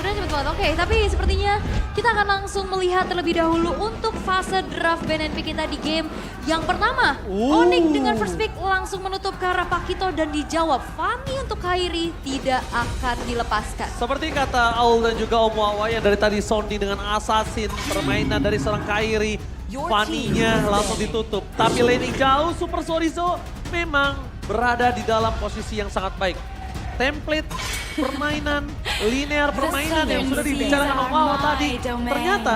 Turunnya cepet banget. Oke, tapi sepertinya kita akan langsung melihat terlebih dahulu untuk fase draft BNNP kita di game yang pertama. Onyx dengan first pick langsung menutup ke arah Pakito dan dijawab Fanny untuk Kairi tidak akan dilepaskan. Seperti kata Aul dan juga Om Wawa yang dari tadi Sondi dengan assassin permainan dari seorang Kairi. Fanny-nya langsung ditutup. Tapi laning jauh Super Chorizo memang berada di dalam posisi yang sangat baik. Template permainan, linear permainan yang sudah dibicarakan Om Wawa tadi. Ternyata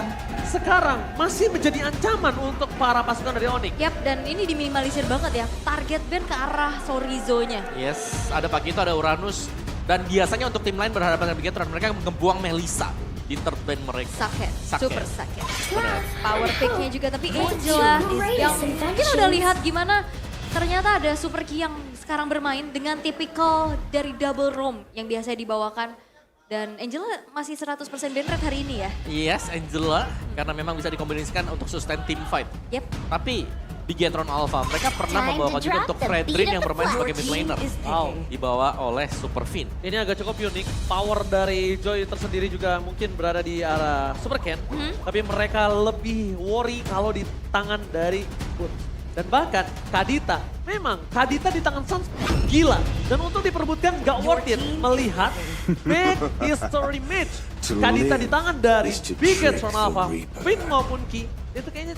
sekarang masih menjadi ancaman untuk para pasukan dari Onyx. Yap, dan ini diminimalisir banget ya. Target ban ke arah Chorizo-nya. Yes, ada Pakito, ada Uranus. Dan biasanya untuk tim lain berhadapan dengan Bigetron, mereka ngebuang Melissa di third band mereka. Saket, Saket. super saket. Benar. Power pick-nya juga, tapi Angela yang mungkin udah lihat gimana ternyata ada super key yang sekarang bermain dengan tipikal dari double roam yang biasa dibawakan. Dan Angela masih 100% ban rate hari ini ya. Yes, Angela, karena memang bisa dikombinasikan untuk sustain team fight. Yep. Tapi di Bigetron Alpha, mereka pernah membawakan juga untuk Fredrin yang bermain sebagai mid laner. Wow. Dibawa oleh Super Fin. Ini agak cukup unik. Power dari Joy tersendiri juga mungkin berada di arah Super Ken. Tapi mereka lebih worry kalau di tangan dari Boot. Dan bahkan Kadita, memang Kadita di tangan Suns gila. Dan untuk diperbutkan gak worth it melihat big history match. Kadita di tangan dari Bigetron Alpha, Fin maupun Ki, itu kayaknya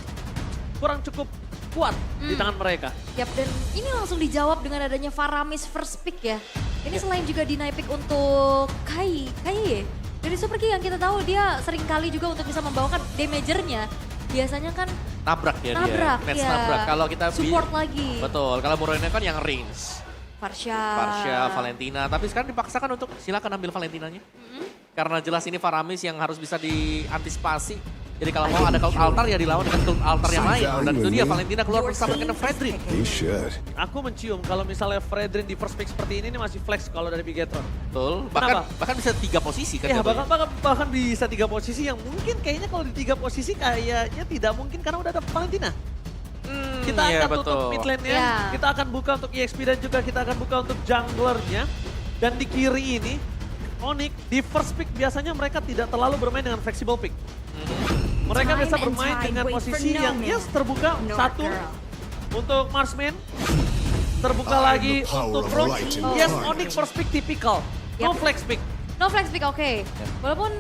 kurang cukup kuat di tangan mereka. Yap, dan ini langsung dijawab dengan adanya Faramis first pick ya. Ini selain juga deny pick untuk Kai ya. Dari super key yang kita tahu dia sering kali juga untuk bisa membawakan damagernya. Biasanya kan Nabrak ya nabrak, dia. Match ya. nabrak. Kalau kita support lagi. Betul, kalau Muroina kan yang range. Farsha, Valentina. Tapi sekarang dipaksakan untuk silakan ambil Valentinanya. Karena jelas ini Faramis yang harus bisa diantisipasi. Jadi kalau mau ada cult altar ya dilawan dengan cult altar yang lain. Dan itu dia Valentina keluar bersama dengan Fredrin. You should. Aku mencium kalau misalnya Fredrin di first pick seperti ini masih flex kalau dari Bigetron. Betul, Kenapa? bahkan bisa 3 posisi kan. Ya jatuhnya. bahkan bisa 3 posisi yang mungkin kayaknya kalau di 3 posisi kayaknya tidak mungkin karena udah ada Valentina. Kita iya, akan tutup betul. mid lane-nya, Ya. kita akan buka untuk EXP dan juga kita akan buka untuk junglernya. Dan di kiri ini, Onyx di first pick biasanya mereka tidak terlalu bermain dengan flexible pick. Mereka Time bisa and bermain tide dengan wait for posisi no yang man. terbuka North satu girl. untuk Marksman. Terbuka I'm lagi the power untuk of Roach. light and Yes, dark. Onyx first pick typical. No Yep. flex pick. no flex pick, oke. Walaupun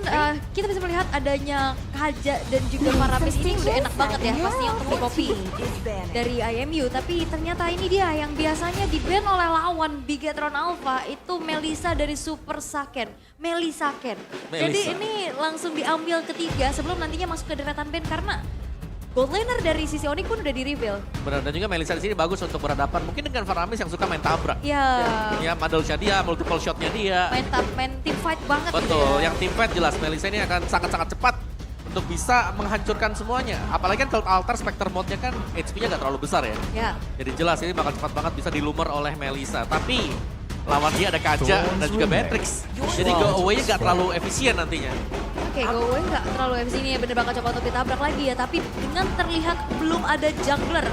kita bisa melihat adanya Kaja dan juga Faramis ini udah enak banget ya pastinya untuk di copy dari IMU. Tapi ternyata ini dia yang biasanya di-ban oleh lawan Bigetron Alpha itu Melissa dari Super Saken. Melisaken. Jadi Melissa. ini langsung diambil ketiga sebelum nantinya masuk ke deretan ban karena gold laner dari sisi Onyx pun udah di-reveal. Benar, dan juga Melissa di sini bagus untuk berhadapan mungkin dengan Faramis yang suka main tabrak. Ya, Ya, mandalnya dia, multiple shotnya dia. main team fight banget. Betul, dia. yang tim fight jelas Melissa ini akan sangat-sangat cepat untuk bisa menghancurkan semuanya. Apalagi kan Cult Altar Spectre mode-nya kan HP-nya gak terlalu besar ya. Ya. Jadi jelas ini bakal cepat banget bisa dilumer oleh Melissa. Tapi lawan dia ada Kaja dan juga Matrix. Jadi go away-nya gak terlalu efisien nantinya. Oke, go away nggak terlalu efisien ya, bener bakal coba untuk ditabrak lagi ya. Tapi dengan terlihat belum ada jungler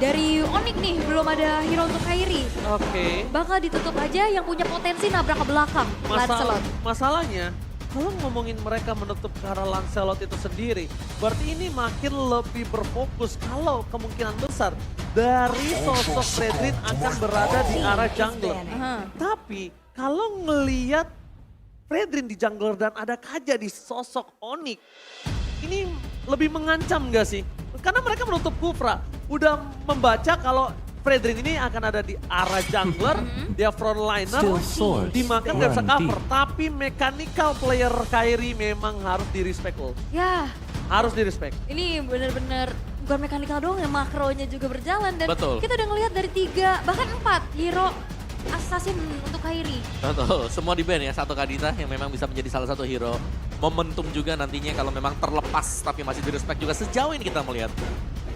dari Onyx nih, belum ada hero untuk Kairi. Oke. Bakal ditutup aja yang punya potensi nabrak ke belakang, Lancelot. Masalahnya, kalau ngomongin mereka menutup ke arah Lancelot itu sendiri, berarti ini makin lebih berfokus kalau kemungkinan besar dari sosok Fredrin akan berada di arah jungler. Aha. Tapi kalau ngelihat Fredrin di jungler dan ada Kaja di sosok Onyx, ini lebih mengancam gak sih? Karena mereka menutup Kufra, udah membaca kalau Fredrin ini akan ada di arah jungler, dia frontliner, dimakan gak bisa cover. Tapi mechanical player Kairi memang harus di-respect loh. Ya, Harus di-respect. ini bener-bener bukan mekanikal doang ya, makronya juga berjalan. Dan Betul. kita udah ngelihat dari 3, bahkan 4 hero assassin untuk Kairi. Betul, semua di ban ya. Satu Kadita yang memang bisa menjadi salah satu hero. Momentum juga nantinya kalau memang terlepas tapi masih di-respect juga sejauh ini kita melihat.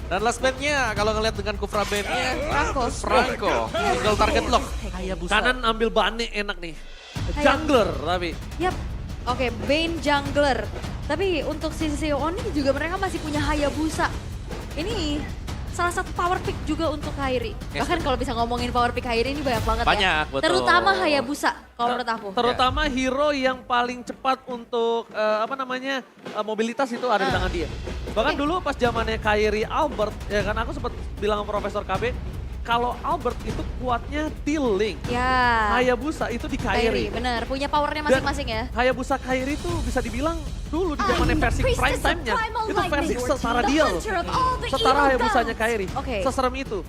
Dan last bandnya kalau ngelihat dengan Kufra bandnya Franco. Tinggal target lock. Hayabusa. Kanan ambil Bane enak nih. Jungler tapi. Yap, oke, Bane jungler. Tapi untuk sisi Onyx juga mereka masih punya Hayabusa. Ini salah satu power pick juga untuk Kairi. Yes, Bahkan kalau bisa ngomongin power pick Kairi ini banyak banget Banyak, ya. betul. Terutama Hayabusa kalau menurut aku. Terutama hero yang paling cepat untuk mobilitas itu ada di tangan dia. Bahkan dulu pas zamannya Kairi Albert, ya kan aku sempat bilang sama Profesor KB, kalau Albert itu kuatnya di Link. Ya. Hayabusa itu di Kairi. Bener, punya powernya masing-masing ya. Hayabusa Kairi itu bisa dibilang dulu di zamannya versi prime time-nya. Itu versi setara dia loh. Setara Hayabusanya Kairi. Oke. Seserem itu.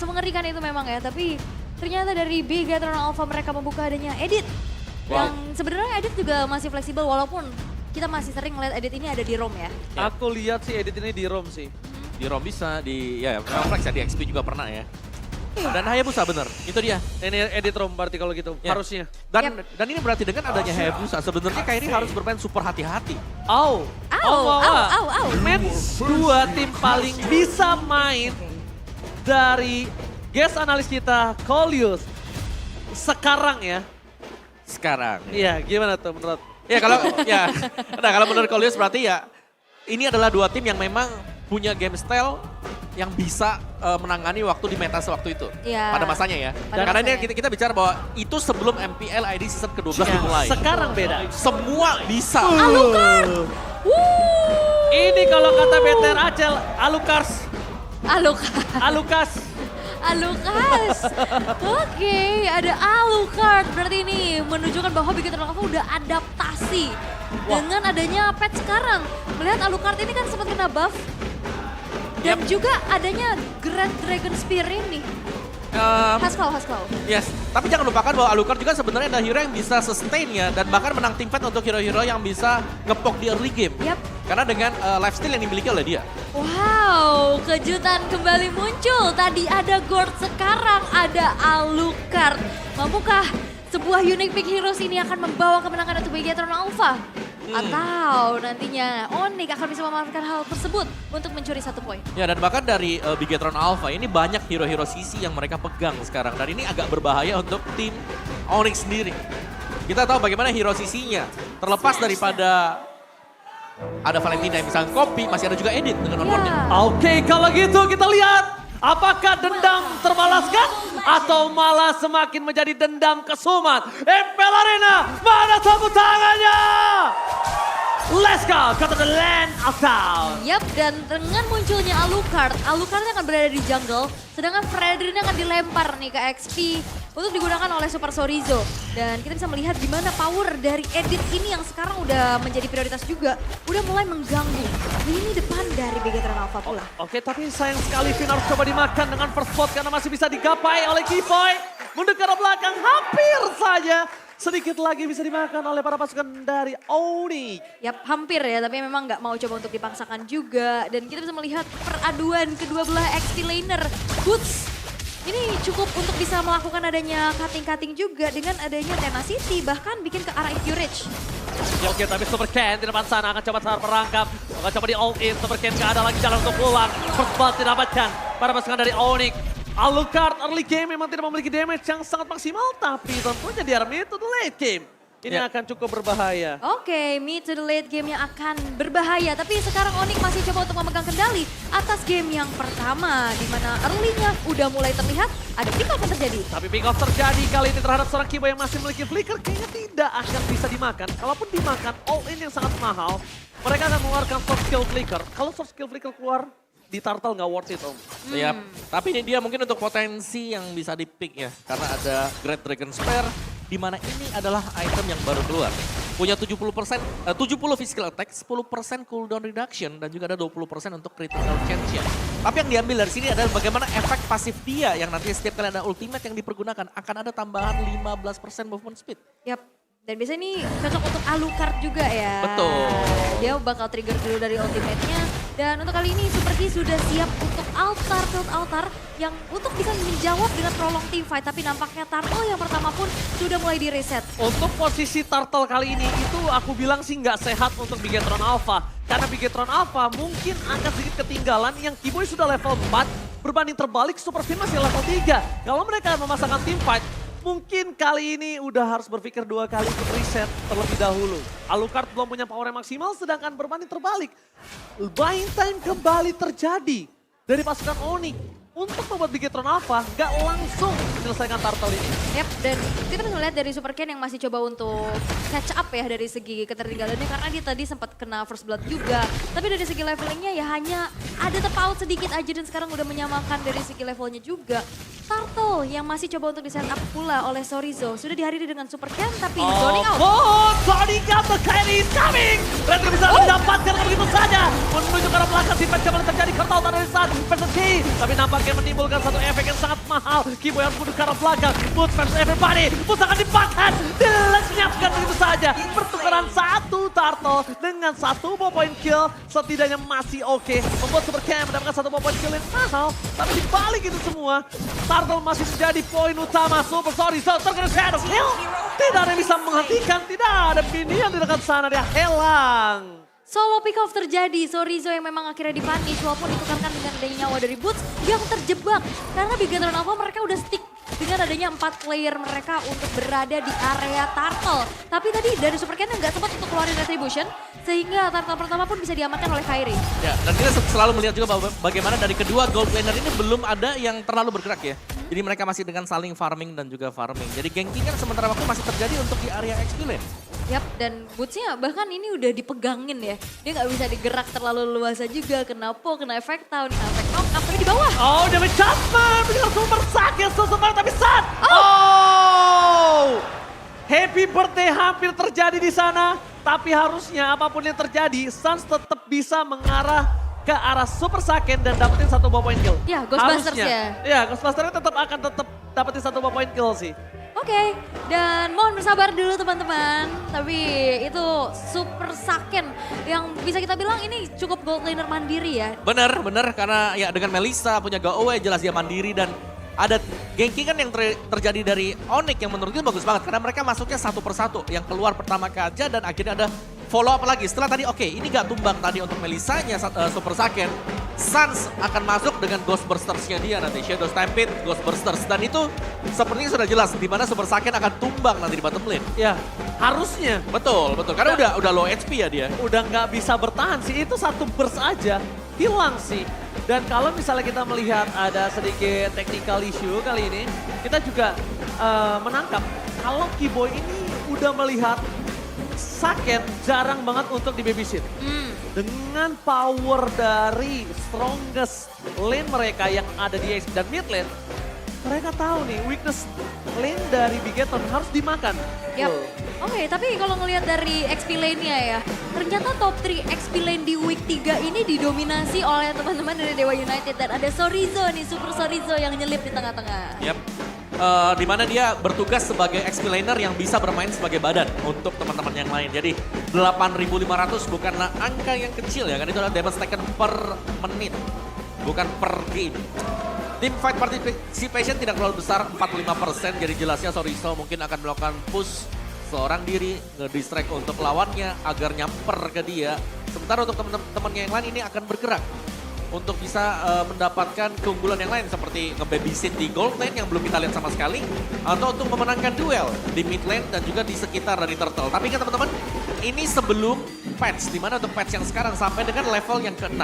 Mengerikan itu memang ya, tapi ternyata dari Bigetron Alpha mereka membuka adanya Edit. Wow. Yang sebenarnya Edit juga masih fleksibel walaupun kita masih sering ngeliat Edit ini ada di ROM ya. Aku lihat sih edit ini di ROM sih. Di ROM bisa, memang Flex ya, di XP juga pernah ya. Dan Hayabusa bener, itu dia. Ini edit ROM berarti kalau gitu, Ya. harusnya. Dan ini berarti dengan adanya Hayabusa, sebenarnya Kairi harus bermain super hati-hati. Au. Au. Match 2 tim paling bisa main dari guest analis kita, Colius. Sekarang ya. Sekarang. Iya, gimana tuh menurut? Kalau menurut Colius berarti ya ini adalah dua tim yang memang punya game style yang bisa menangani waktu di meta sewaktu itu. Iya. Pada masanya ya. Pada Karena ini masanya. kita bicara bahwa itu sebelum MPL ID season ke-12 dimulai. Sekarang beda. Semua bisa. Alucard! Ini kalau kata BTR Acel, Alucard. Alukas. Oke, ada Alucard. Berarti ini menunjukkan bahwa Bigetron Alpha udah adaptasi dengan adanya patch sekarang. Melihat Alucard ini kan sempat kena buff. Dan juga adanya Grand Dragon Spear ini. Haskell. Yes, tapi jangan lupakan bahwa Alucard juga sebenarnya ada hero yang bisa sustain ya. Dan bahkan menang team fight untuk hero-hero yang bisa ngepok di early game. Yap. Karena dengan lifesteal yang dimiliki oleh dia. Wow, kejutan kembali muncul. Tadi ada Gord, sekarang ada Alucard. Mampukah sebuah unique pick heroes ini akan membawa kemenangan untuk Bigetron Alpha? Atau nantinya Onyx akan bisa memanfaatkan hal tersebut untuk mencuri 1 poin? Ya, dan bahkan dari Bigetron Alpha ini banyak hero-hero CC yang mereka pegang sekarang. Dan ini agak berbahaya untuk tim Onyx sendiri. Kita tahu bagaimana hero CC-nya. Terlepas daripada ada Valentina yang bisa copy, masih ada juga Edit dengan onboardnya. Oke, kalau gitu kita lihat apakah dendam terbalaskan atau malah semakin menjadi dendam kesumat. MPL Arena, mana tepuk tangannya? Let's go to the land of town. Yap, dan dengan munculnya Alucard akan berada di jungle, sedangkan Fredrin akan dilempar nih ke XP untuk digunakan oleh Super Sorizo. Dan kita bisa melihat gimana power dari Edit ini yang sekarang udah menjadi prioritas juga, udah mulai mengganggu lini depan dari Bigetron Alpha pula. Oke, tapi sayang sekali Vin harus coba dimakan dengan first spot karena masih bisa digapai oleh Kivoy. Mundur ke arah belakang, hampir saja. Sedikit lagi bisa dimakan oleh para pasukan dari Onyx. Yap, hampir ya, tapi memang nggak mau coba untuk dipaksakan juga. Dan kita bisa melihat peraduan kedua belah XP laner. Boots ini cukup untuk bisa melakukan adanya cutting-cutting juga dengan adanya tenacity, bahkan bikin ke arah Courage. Ya oke, tapi Super Ken di depan sana akan coba merangkap. Akan coba di all in, Super Ken gak ada lagi jalan untuk pulang. First blood didapatkan para pasukan dari Onyx. Alucard early game memang tidak memiliki damage yang sangat maksimal, tapi tentunya di mid to the late game ini akan cukup berbahaya. Oke, mid to the late game yang akan berbahaya, tapi sekarang Onyx masih coba untuk memegang kendali atas game yang pertama, di mana early-nya udah mulai terlihat ada pick off yang terjadi. Tapi pick off terjadi kali ini terhadap seorang Kiba yang masih memiliki flicker, kayaknya tidak akan bisa dimakan. Kalaupun dimakan all in yang sangat mahal, mereka akan mengeluarkan soft skill flicker. Kalau soft skill flicker keluar, di turtle nggak worth it om. Yap. Tapi ini dia mungkin untuk potensi yang bisa di-pick ya. Karena ada Great Dragon Spear, di mana ini adalah item yang baru keluar. Punya 70% physical attack, 10% cooldown reduction, dan juga ada 20% untuk critical chance-nya. Tapi yang diambil dari sini adalah bagaimana efek pasif dia yang nanti setiap kali ada ultimate yang dipergunakan akan ada tambahan 15% movement speed. Yap. Dan biasanya ini cocok untuk Alucard juga ya. Betul. Dia bakal trigger dulu dari ultimate-nya. Dan untuk kali ini Super Key sudah siap untuk field altar yang untuk bisa menjawab dengan prolong team fight. Tapi nampaknya Turtle yang pertama pun sudah mulai di reset. Untuk posisi turtle kali ini itu aku bilang sih nggak sehat untuk Bigetron Alpha. Karena Bigetron Alpha mungkin akan sedikit ketinggalan yang Kiboy sudah level 4. Berbanding terbalik Super Fin masih level 3. Kalau mereka memasangkan team fight, mungkin kali ini udah harus berpikir 2 kali untuk reset terlebih dahulu. Alucard belum punya power yang maksimal, sedangkan berbanding terbalik. Buying time kembali terjadi dari pasukan Onyx untuk membuat Bigetron Alpha nggak langsung menyelesaikan turtle ini. Yap, dan kita bisa melihat dari Super Ken yang masih coba untuk catch up ya dari segi ketertinggalannya karena dia tadi sempat kena first blood juga. Tapi dari segi levelingnya ya hanya ada terpaut sedikit aja dan sekarang udah menyamakan dari segi levelnya juga. Turtle yang masih coba untuk di-set up pula oleh Sorizo. Sudah dihadiri dengan Super Ken tapi zoning out. Oh, zoning out, the Kylie is coming! Red bisa mendapatkan begitu saja. Menuju ke arah belakang, si match kembali terjadi kertautan dari saat versus Ki. Tapi nampaknya menimbulkan satu efek yang sangat mahal. Kibo yang menuju ke arah belakang. Boots versus everybody. Boots akan dipakan. Dilenyapkan begitu saja. Pertukaran satu turtle dengan satu point kill. Setidaknya masih oke. Membuat Super Ken mendapatkan satu point kill yang mahal. Tapi dibalik itu semua, Turtle masih menjadi poin utama. Super Sorizo terkena shadow kill. Tidak ada yang bisa menghentikan. Tidak ada minion di dekat sana. Dia hilang. Solo pick off terjadi, Sorizo yang memang akhirnya dipunish walaupun ditukarkan dengan adanya nyawa dari Boots yang terjebak. Karena Bigetron Alpha mereka udah stick dengan adanya 4 player mereka untuk berada di area Turtle. Tapi tadi dari Super Ken nggak sempat untuk keluarin Retribution sehingga Turtle pertama pun bisa diamankan oleh Kairi. Ya, dan kita selalu melihat juga bagaimana dari kedua gold laner ini belum ada yang terlalu bergerak ya. Jadi mereka masih dengan saling farming dan juga farming. Jadi ganking kan sementara waktu masih terjadi untuk di area XP lane. Yap, dan Bootsnya bahkan ini udah dipegangin ya. Dia nggak bisa digerak terlalu luasa juga. Kena po, kena efek tahun, kena efek knock up, tapi di bawah. Oh, dia mencapai. Benar super sakit, super tapi sat. Oh! Happy birthday hampir terjadi di sana. Tapi harusnya apapun yang terjadi, Suns tetap bisa mengarah ke arah Super Saiyan dan dapetin satu point kill. Ya, Ghostbusters harusnya. Ya, Ghostbusters tetap dapetin satu point kill sih. Oke, dan mohon bersabar dulu teman-teman. Tapi itu Super Saiyan yang bisa kita bilang ini cukup gold laner mandiri ya. Bener, karena ya dengan Melissa punya go away jelas dia mandiri dan ada ganking kan yang terjadi dari Onyx yang menurut gue bagus banget karena mereka masuknya satu persatu. Yang keluar pertama Kaja dan akhirnya ada follow up lagi. Setelah tadi oke, ini gak tumbang tadi untuk Melissanya Super Saiyan. Suns akan masuk dengan Ghostbusters-nya dia nanti. Shadow Stampede, Ghostbusters. Dan itu sepertinya sudah jelas di mana Super Saiyan akan tumbang nanti di bottom lane. Ya, harusnya. Betul. Karena udah low HP ya dia. Udah nggak bisa bertahan sih, itu satu burst aja. Hilang sih. Dan kalau misalnya kita melihat ada sedikit technical issue kali ini, kita juga menangkap kalau Kiboy ini udah melihat Saken jarang banget untuk di babysit. Dengan power dari strongest lane mereka yang ada di XP dan mid lane, mereka tahu nih weakness lane dari Bigetron harus dimakan. Yap. Oke, tapi kalau ngelihat dari XP lane-nya ya, ternyata top 3 XP lane di week 3 ini didominasi oleh teman-teman dari Dewa United dan ada Sorizo nih, Super Sorizo yang nyelip di tengah-tengah. Yap. Di mana dia bertugas sebagai XP laner yang bisa bermain sebagai badan untuk teman-teman yang lain. Jadi 8.500 bukanlah angka yang kecil ya kan, itu adalah damage taken per menit, bukan per game. Team fight participation tidak terlalu besar, 45%, jadi jelasnya Sorizo mungkin akan melakukan push seorang diri, nge-distract untuk lawannya agar nyamper ke dia. Sementara untuk teman-temannya yang lain ini akan bergerak untuk bisa mendapatkan keunggulan yang lain seperti nge-babysit di gold lane yang belum kita lihat sama sekali atau untuk memenangkan duel di mid lane dan juga di sekitar dari turtle. Tapi kan teman-teman, ini sebelum patch, dimana untuk patch yang sekarang sampai dengan level yang ke-6.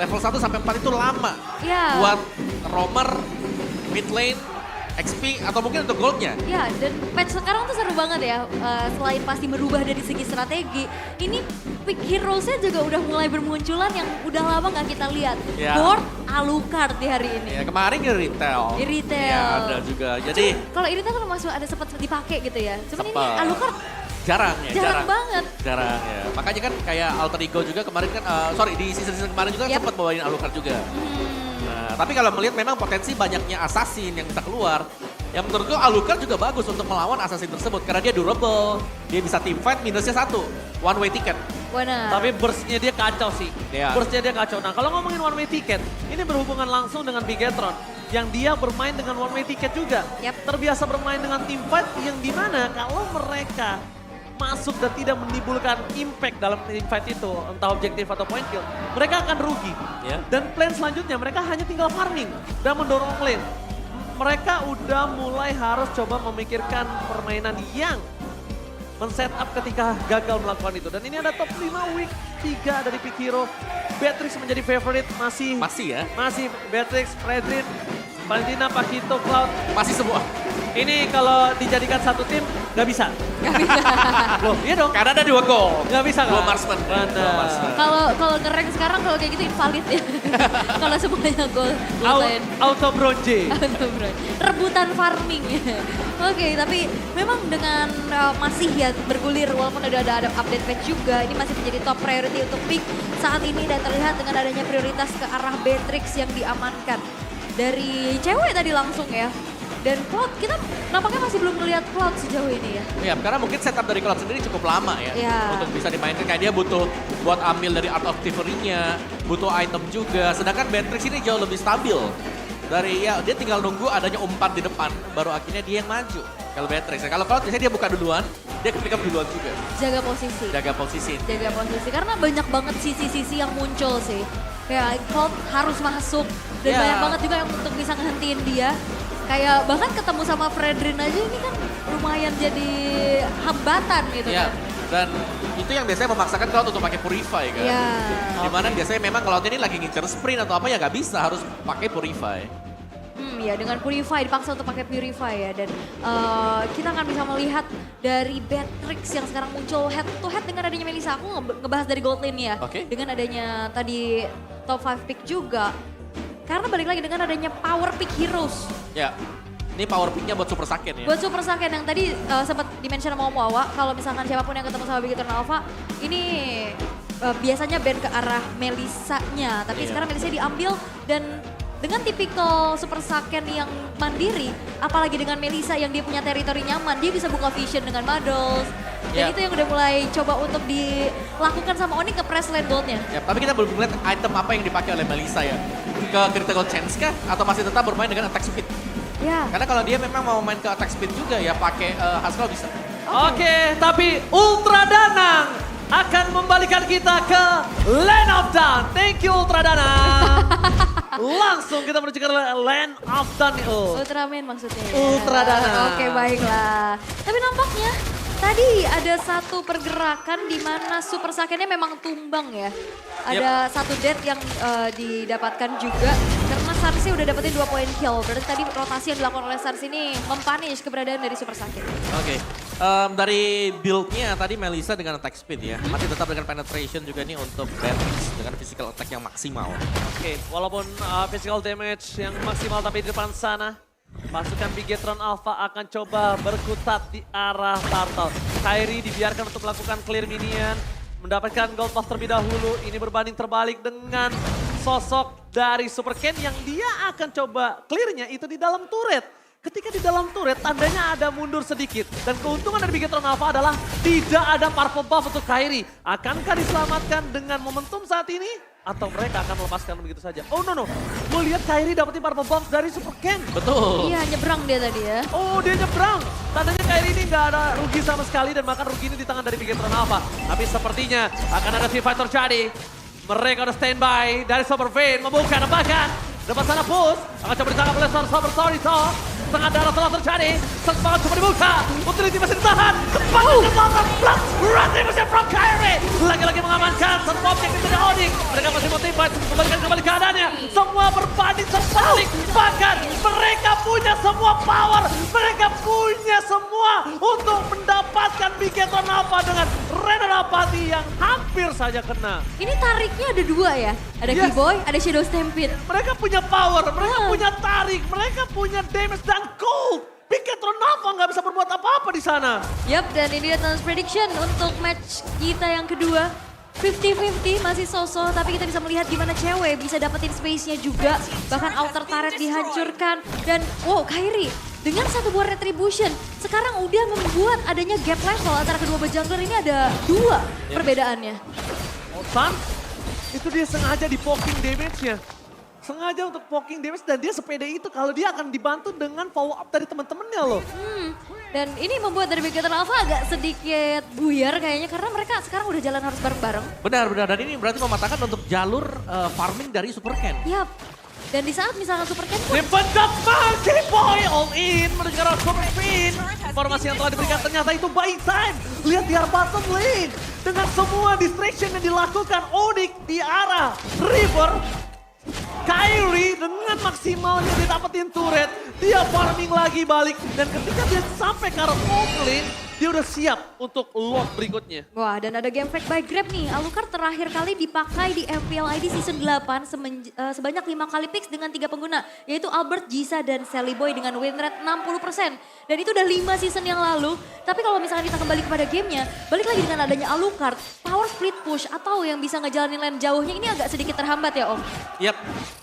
Level 1 sampai 4 itu lama buat roamer, mid lane, XP atau mungkin untuk goldnya. Ya, dan patch sekarang tuh seru banget ya. Selain pasti merubah dari segi strategi, ini pick heroes-nya juga udah mulai bermunculan yang udah lama gak kita lihat. Ya. Board Alucard di hari ini. Ya, kemarin di retail. Di retail. Ya, ada juga. Jadi kalau ini kan masih ada sempat dipakai gitu ya. Cuman ini Sempet. Alucard jarang ya. jarang banget. Jarang ya. Makanya kan kayak Alter Ego juga kemarin kan, di season kemarin juga sempat bawain Alucard juga. Nah, tapi kalau melihat memang potensi banyaknya assassin yang bisa keluar, yang menurut gue Alucard juga bagus untuk melawan assassin tersebut karena dia durable, dia bisa team fight, minusnya satu, one way ticket. Benar. Tapi burst-nya dia kacau sih. Iya. Burst-nya dia kacau. Nah kalau ngomongin one way ticket, ini berhubungan langsung dengan Bigetron. Yang dia bermain dengan one way ticket juga. Terbiasa bermain dengan team fight yang dimana kalau mereka masuk dan tidak menimbulkan impact dalam team fight itu, entah objektif atau point kill, mereka akan rugi. Ya. Dan plan selanjutnya mereka hanya tinggal farming dan mendorong lane. Mereka udah mulai harus coba memikirkan permainan yang men-set up ketika gagal melakukan itu. Dan ini ada top 5 week 3 dari Pick Hero. Beatrix menjadi favorite masih Masih ya? masih Beatrix, Fredrin, Valentina, Pakito, Cloud. Masih semua. Ini kalau dijadikan satu tim nggak bisa. Nggak bisa. Loh, iya dong. Karena ada 2 gol. Nggak bisa kan? 2 marksman. Benar. Dua marksman. Kalau nge-rank sekarang kalau kayak gitu invalid ya. Kalau semuanya gol lain. Auto bronze. Rebutan farming. Oke, tapi memang dengan masih ya bergulir walaupun ada update patch juga, ini masih menjadi top priority untuk pick saat ini dan terlihat dengan adanya prioritas ke arah Beatrix yang diamankan dari cewek tadi langsung ya. Dan Cloud, kita nampaknya masih belum melihat Cloud sejauh ini ya. Ya, karena mungkin setup dari Cloud sendiri cukup lama ya. Iya. Untuk bisa dimainkan, kayak dia butuh buat ambil dari Art of Thievery-nya, butuh item juga. Sedangkan Beatrix ini jauh lebih stabil. Dari ya, dia tinggal nunggu adanya umpan di depan, baru akhirnya dia yang maju. Kalau Beatrix, kalau Cloud biasanya dia buka duluan, dia pick up duluan juga. Jaga posisi. Jaga posisi. Jaga posisi, karena banyak banget sisi-sisi yang muncul sih. Kayak Cloud harus masuk, dan Ya. banyak banget juga yang untuk bisa ngehentiin dia. Kayak bahkan ketemu sama Fredrin aja ini kan lumayan jadi hambatan gitu Ya, kan. dan itu yang biasanya memaksakan Cloud untuk pakai Purify kan. Ya. Dimana biasanya memang Cloud ini lagi ngincer sprint atau apa ya nggak bisa, harus pakai Purify. Ya dengan Purify, dipaksa untuk pakai Purify ya. Dan kita akan bisa melihat dari Beatrix yang sekarang muncul head to head dengan adanya Melissa. Aku ngebahas dari gold lane ya. Oke. Dengan adanya tadi top 5 pick juga. Karena balik lagi dengan adanya power pick heroes. Ya, ini power pick-nya buat Super Saiyan ya. Buat Super Saiyan yang tadi sempat di-mention sama Om Wawa, kalau misalkan siapapun yang ketemu sama Big Eternal Alpha, ini biasanya band ke arah Melissa-nya. Tapi Iya. sekarang Melissa diambil dan dengan tipikal Super Saiyan yang mandiri, apalagi dengan Melissa yang dia punya teritori nyaman, dia bisa buka vision dengan Muddles. Dan Iya. itu yang udah mulai coba untuk dilakukan sama Onyx ke press land goldnya. Ya, tapi kita belum melihat item apa yang dipakai oleh Melissa ya. Ke critical chance kah? Atau masih tetap bermain dengan attack speed? Ya. Karena kalau dia memang mau main ke attack speed juga ya pakai Haskell bisa. Oke, tapi Ultra Danang akan membalikan kita ke Land of Dawn. Thank you Ultra Danang. Langsung kita menuju ke Land of Dawn. Ultraman maksudnya ya. Ultra Dana. Oke baiklah. Tapi nampaknya tadi ada satu pergerakan di mana Super Saiyan-nya memang tumbang ya. Ada satu death yang didapatkan juga karena Sarsi udah dapetin 2 poin kill. Berarti tadi rotasi yang dilakukan oleh Sarsi ini mempunish keberadaan dari Super Saiyan. Oke, dari build-nya tadi Melissa dengan attack speed ya. Masih tetap dengan penetration juga nih untuk Beatrix dengan physical attack yang maksimal. Oke, walaupun physical damage yang maksimal tapi di depan sana, pasukan Bigetron Alpha akan coba berkutat di arah Turtle. Kairi dibiarkan untuk melakukan clear minion, mendapatkan gold buff terlebih dahulu. Ini berbanding terbalik dengan sosok dari Super Ken yang dia akan coba clearnya itu di dalam turret. Ketika di dalam turret, tandanya ada mundur sedikit. Dan keuntungan dari Bigetron Alpha adalah tidak ada purple buff untuk Kairi. Akankah diselamatkan dengan momentum saat ini? Atau mereka akan melepaskan begitu saja? Oh no. Gue lihat Kairi dapetin purple buff dari Super Ken. Betul. Iya nyebrang dia tadi ya. Oh dia nyebrang. Tandanya Kairi ini nggak ada rugi sama sekali dan bahkan rugi ini di tangan dari Bigetron Alpha. Tapi sepertinya akan ada free fight terjadi. Mereka udah standby dari Super Vayne membuka tembakan. Depan sana push. Akan coba ditangkap oleh Super Storito. Setengah darah telah terjadi. Semangat coba dibuka. Utility masih ditahan. Tembakan ke belakang. Plus retribution from Kairi. Lagi-lagi mengamankan satu objek dari Onyx. Mereka masih motivate. Kembalikan kembali keadaannya. Semua berbanding terbalik. Bahkan mereka punya semua power. Mereka punya semua untuk mendapatkan Bigetron Alpha dengan Renan Apathy yang hampir saja kena. Ini tariknya ada 2 ya. Ada Yes. Keyboy, ada Shadow Stampede. Mereka punya power, mereka punya tarik, mereka punya damage dan cold. Bigetron Alpha nggak bisa berbuat apa-apa di sana. Yap, dan ini dia Thanos Prediction untuk match kita yang kedua. 50-50 masih sosok, tapi kita bisa melihat gimana cewek bisa dapetin space-nya juga. Bahkan outer turret dihancurkan. Dan wow, Kairi dengan satu buah retribution sekarang udah membuat adanya gap level antara kedua jungler ini ada 2 perbedaannya. Otan, itu dia sengaja di poking damage-nya. Sengaja untuk poking damage dan dia sepede itu kalau dia akan dibantu dengan follow up dari teman-temannya loh. Dan ini membuat dari Bigetron Alpha agak sedikit buyar kayaknya karena mereka sekarang udah jalan harus bareng-bareng. Benar. Dan ini berarti mematahkan untuk jalur farming dari Super Ken. Yap. Dan di saat misalkan Super Ken pun Dipendam Monkey Boy all in menuju ke arah Super Spin. Informasi yang telah diberikan ternyata itu buy time. Lihat di arah bottom lane. Dengan semua distraction yang dilakukan Onyx di arah River. Kairi dengan maksimalnya dia dapetin turret. Dia farming lagi balik. Dan ketika dia sampai ke arah top lane, dia udah siap untuk lot berikutnya. wah, dan ada game fake by Grab nih. Alucard terakhir kali dipakai di MPL ID Season 8 sebanyak 5 kali picks dengan 3 pengguna. Yaitu Albert, Jisa, dan Sally Boy dengan win rate 60%. Dan itu udah 5 season yang lalu. Tapi kalau misalnya kita kembali kepada gamenya, balik lagi dengan adanya Alucard, power split push atau yang bisa ngejalanin lane jauhnya ini agak sedikit terhambat ya Om. Yap,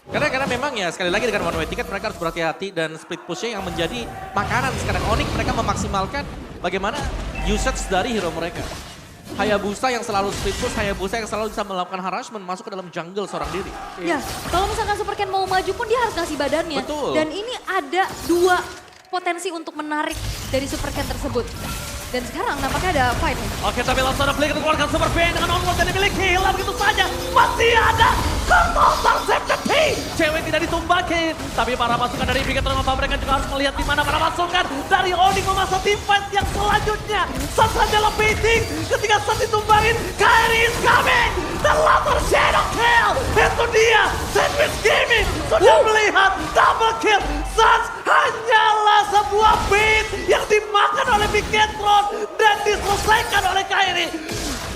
karena memang ya sekali lagi dengan one way ticket mereka harus berhati-hati dan split pushnya yang menjadi makanan sekarang. Onyx mereka memaksimalkan bagaimana usage dari hero mereka. Hayabusa yang selalu split push, Hayabusa yang selalu bisa melakukan harassment masuk ke dalam jungle seorang diri. Ya, kalau misalkan Super Ken mau maju pun dia harus ngasih badannya. Betul. Dan ini ada 2 potensi untuk menarik dari Super Ken tersebut. Dan sekarang nampaknya ada fight nih. Oke, tapi langsung ada play untuk keluarkan Super Pain dengan onward yang dimiliki. Hilang begitu saja. Masih ada Total Safety. Cewek tidak ditumbakin. Tapi para pasukan dari Bigetron Alpha mereka juga harus melihat di mana para pasukan dari Onyx memasang tim fight yang selanjutnya. Sasa dalam baiting. Ketika Sas ditumbangin, Kairi is coming. The latter shadow kill. Itu dia. Sandwich Gaming sudah melihat double kill. Sas hanyalah sebuah bait yang dimakan oleh Bigetron dan diselesaikan oleh Kairi.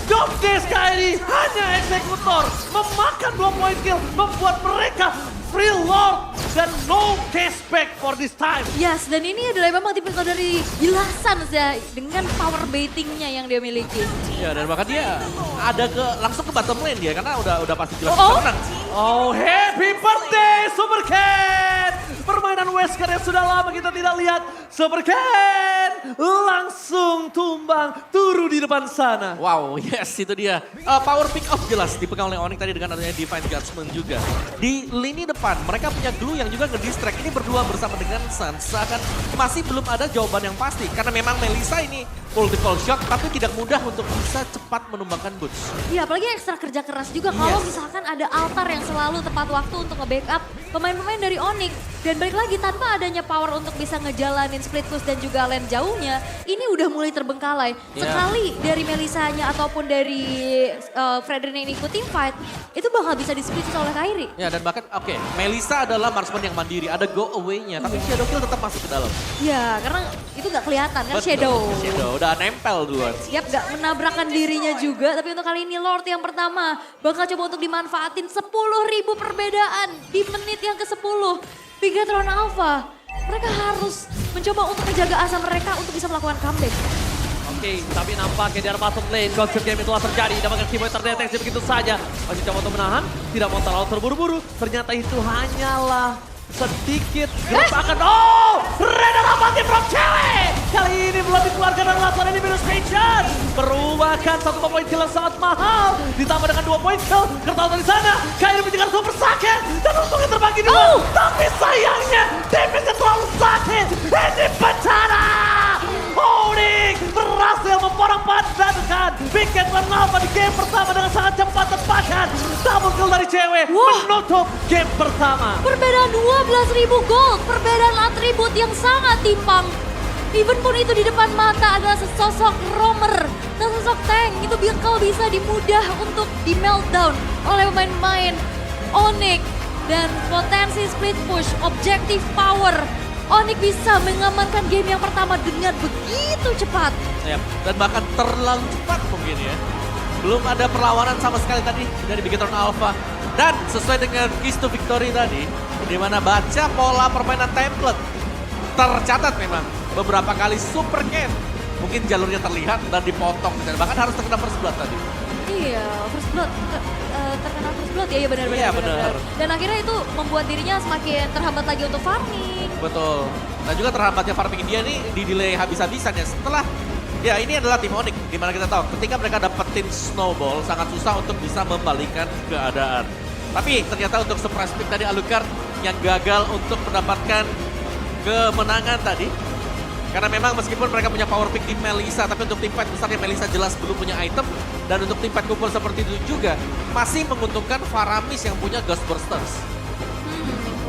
Jobdesk Kairi hanya eksekutor, memakan 2 poin kill, membuat mereka free lord dan no cashback for this time. Yes, dan ini adalah memang tipikal dari Gilasan ya, dengan power baitingnya yang dia miliki. Ya dan bahkan dia ada langsung ke bottom lane dia karena udah pasti jelas Oh. menang. Oh, happy birthday Super Ken! Permainan Wesker yang sudah lama kita tidak lihat. Super Ken langsung tumbang turu di depan sana. Wow, yes itu dia. Power pick up jelas dipegang oleh Onyx tadi dengan adanya Divine Judgment juga. Di lini depan mereka punya glue yang juga ngedistract. Ini berdua bersama dengan Sansa kan masih belum ada jawaban yang pasti. Karena memang Melissa ini multiple shot tapi tidak mudah untuk bisa cepat menumbangkan Boots. Iya, apalagi ekstra kerja keras juga kalau Yes. misalkan ada altar yang selalu tepat waktu untuk nge-backup pemain-pemain dari Onyx. Dan balik lagi tanpa adanya power untuk bisa ngejalanin split push dan juga lane jauhnya, ini udah mulai terbengkalai. Iya. Sekali dari Melissanya ataupun dari Fredrin yang ikutin fight, itu bakal bisa di-split push oleh Kairi. Ya dan bahkan oke, Melissa adalah marksman yang mandiri, ada go away-nya tapi Shadow Kill tetap masuk ke dalam. Ya, karena itu gak kelihatan kan Betul, Shadow. Shadow udah nempel duluan. Siap gak menabrakkan dirinya juga, tapi untuk kali ini Lord yang pertama bakal coba untuk dimanfaatin 10.000 perbedaan di menit yang ke-10. Bigetron Alpha, mereka harus mencoba untuk menjaga asa mereka untuk bisa melakukan comeback. Oke, tapi nampaknya di arah bottom lane, Godspeed Game telah terjadi. Dapatkan keyboard terdeteksi begitu saja. Masih coba untuk menahan, tidak mau terlalu terburu-buru. Ternyata itu hanyalah sedikit gerakan. Oh, Reda Rapati from cewek. Kali ini belum dikeluarkan dari latar ini minus Patient. Merupakan 1 poin kill yang sangat mahal. Ditambah dengan 2 poin kill. Kertas dari sana, Kairi menjaga super sakit. Dan untungnya terbagi 2. Tapi sayangnya, damage-nya terlalu sakit. Ini bencana. Onyx berhasil memporak-porandakan Bigetron Alpha di game pertama dengan sangat cepat dan bahkan double kill dari cewek menutup game pertama. Perbedaan 12.000 gold, perbedaan atribut yang sangat timpang. Even pun itu di depan mata adalah sesosok roamer, sesosok tank, itu bakal bisa dimudah untuk di meltdown oleh pemain-pemain Onyx. Dan potensi split push, objective power, Onyx bisa mengamankan game yang pertama dengan begitu cepat. Ya, dan bahkan terlalu cepat mungkin ya. Belum ada perlawanan sama sekali tadi dari Bigetron Alpha. Dan sesuai dengan keys to victory tadi, di mana baca pola permainan template, tercatat memang beberapa kali Super Ken. Mungkin jalurnya terlihat dan dipotong, dan bahkan harus terkena first blood tadi. Iya, first blood, terkena first blood ya, benar-benar. Iya, benar. Dan akhirnya itu membuat dirinya semakin terhambat lagi untuk farming. Betul. Dan juga terhambatnya farming dia nih di delay habis-habisan ya. Setelah, ya ini adalah tim Onyx. Dimana kita tahu ketika mereka dapetin snowball sangat susah untuk bisa membalikan keadaan. Tapi ternyata untuk surprise pick tadi Alucard yang gagal untuk mendapatkan kemenangan tadi. Karena memang meskipun mereka punya power pick di Melissa, tapi untuk tim fight besarnya Melissa jelas belum punya item. Dan untuk tim fight kumpul seperti itu juga masih menguntungkan Faramis yang punya Ghostbusters.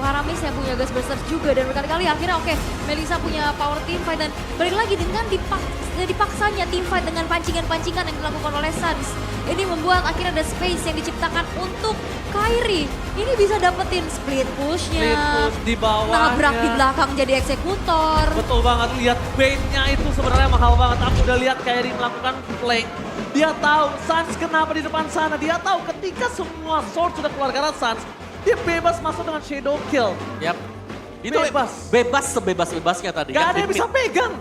Paramis yang punya gas burster juga dan berkali-kali akhirnya oke, Melissa punya power team fight dan balik lagi dengan dipaksanya team fight dengan pancingan-pancingan yang dilakukan oleh Suns. Ini membuat akhirnya ada space yang diciptakan untuk Kairi. Ini bisa dapetin split pushnya, Split push di bawahnya. nabrak di belakang jadi eksekutor. Betul banget, lihat bait-nya itu sebenarnya mahal banget. Aku udah lihat Kairi melakukan flank. Dia tahu Suns kenapa di depan sana. Dia tahu ketika semua sword sudah keluar karena Suns, dia bebas masuk dengan shadow kill. Yap. Itu Bebas. bebas sebebas-bebasnya tadi. Gak kan, ada yang di bisa mid. pegang.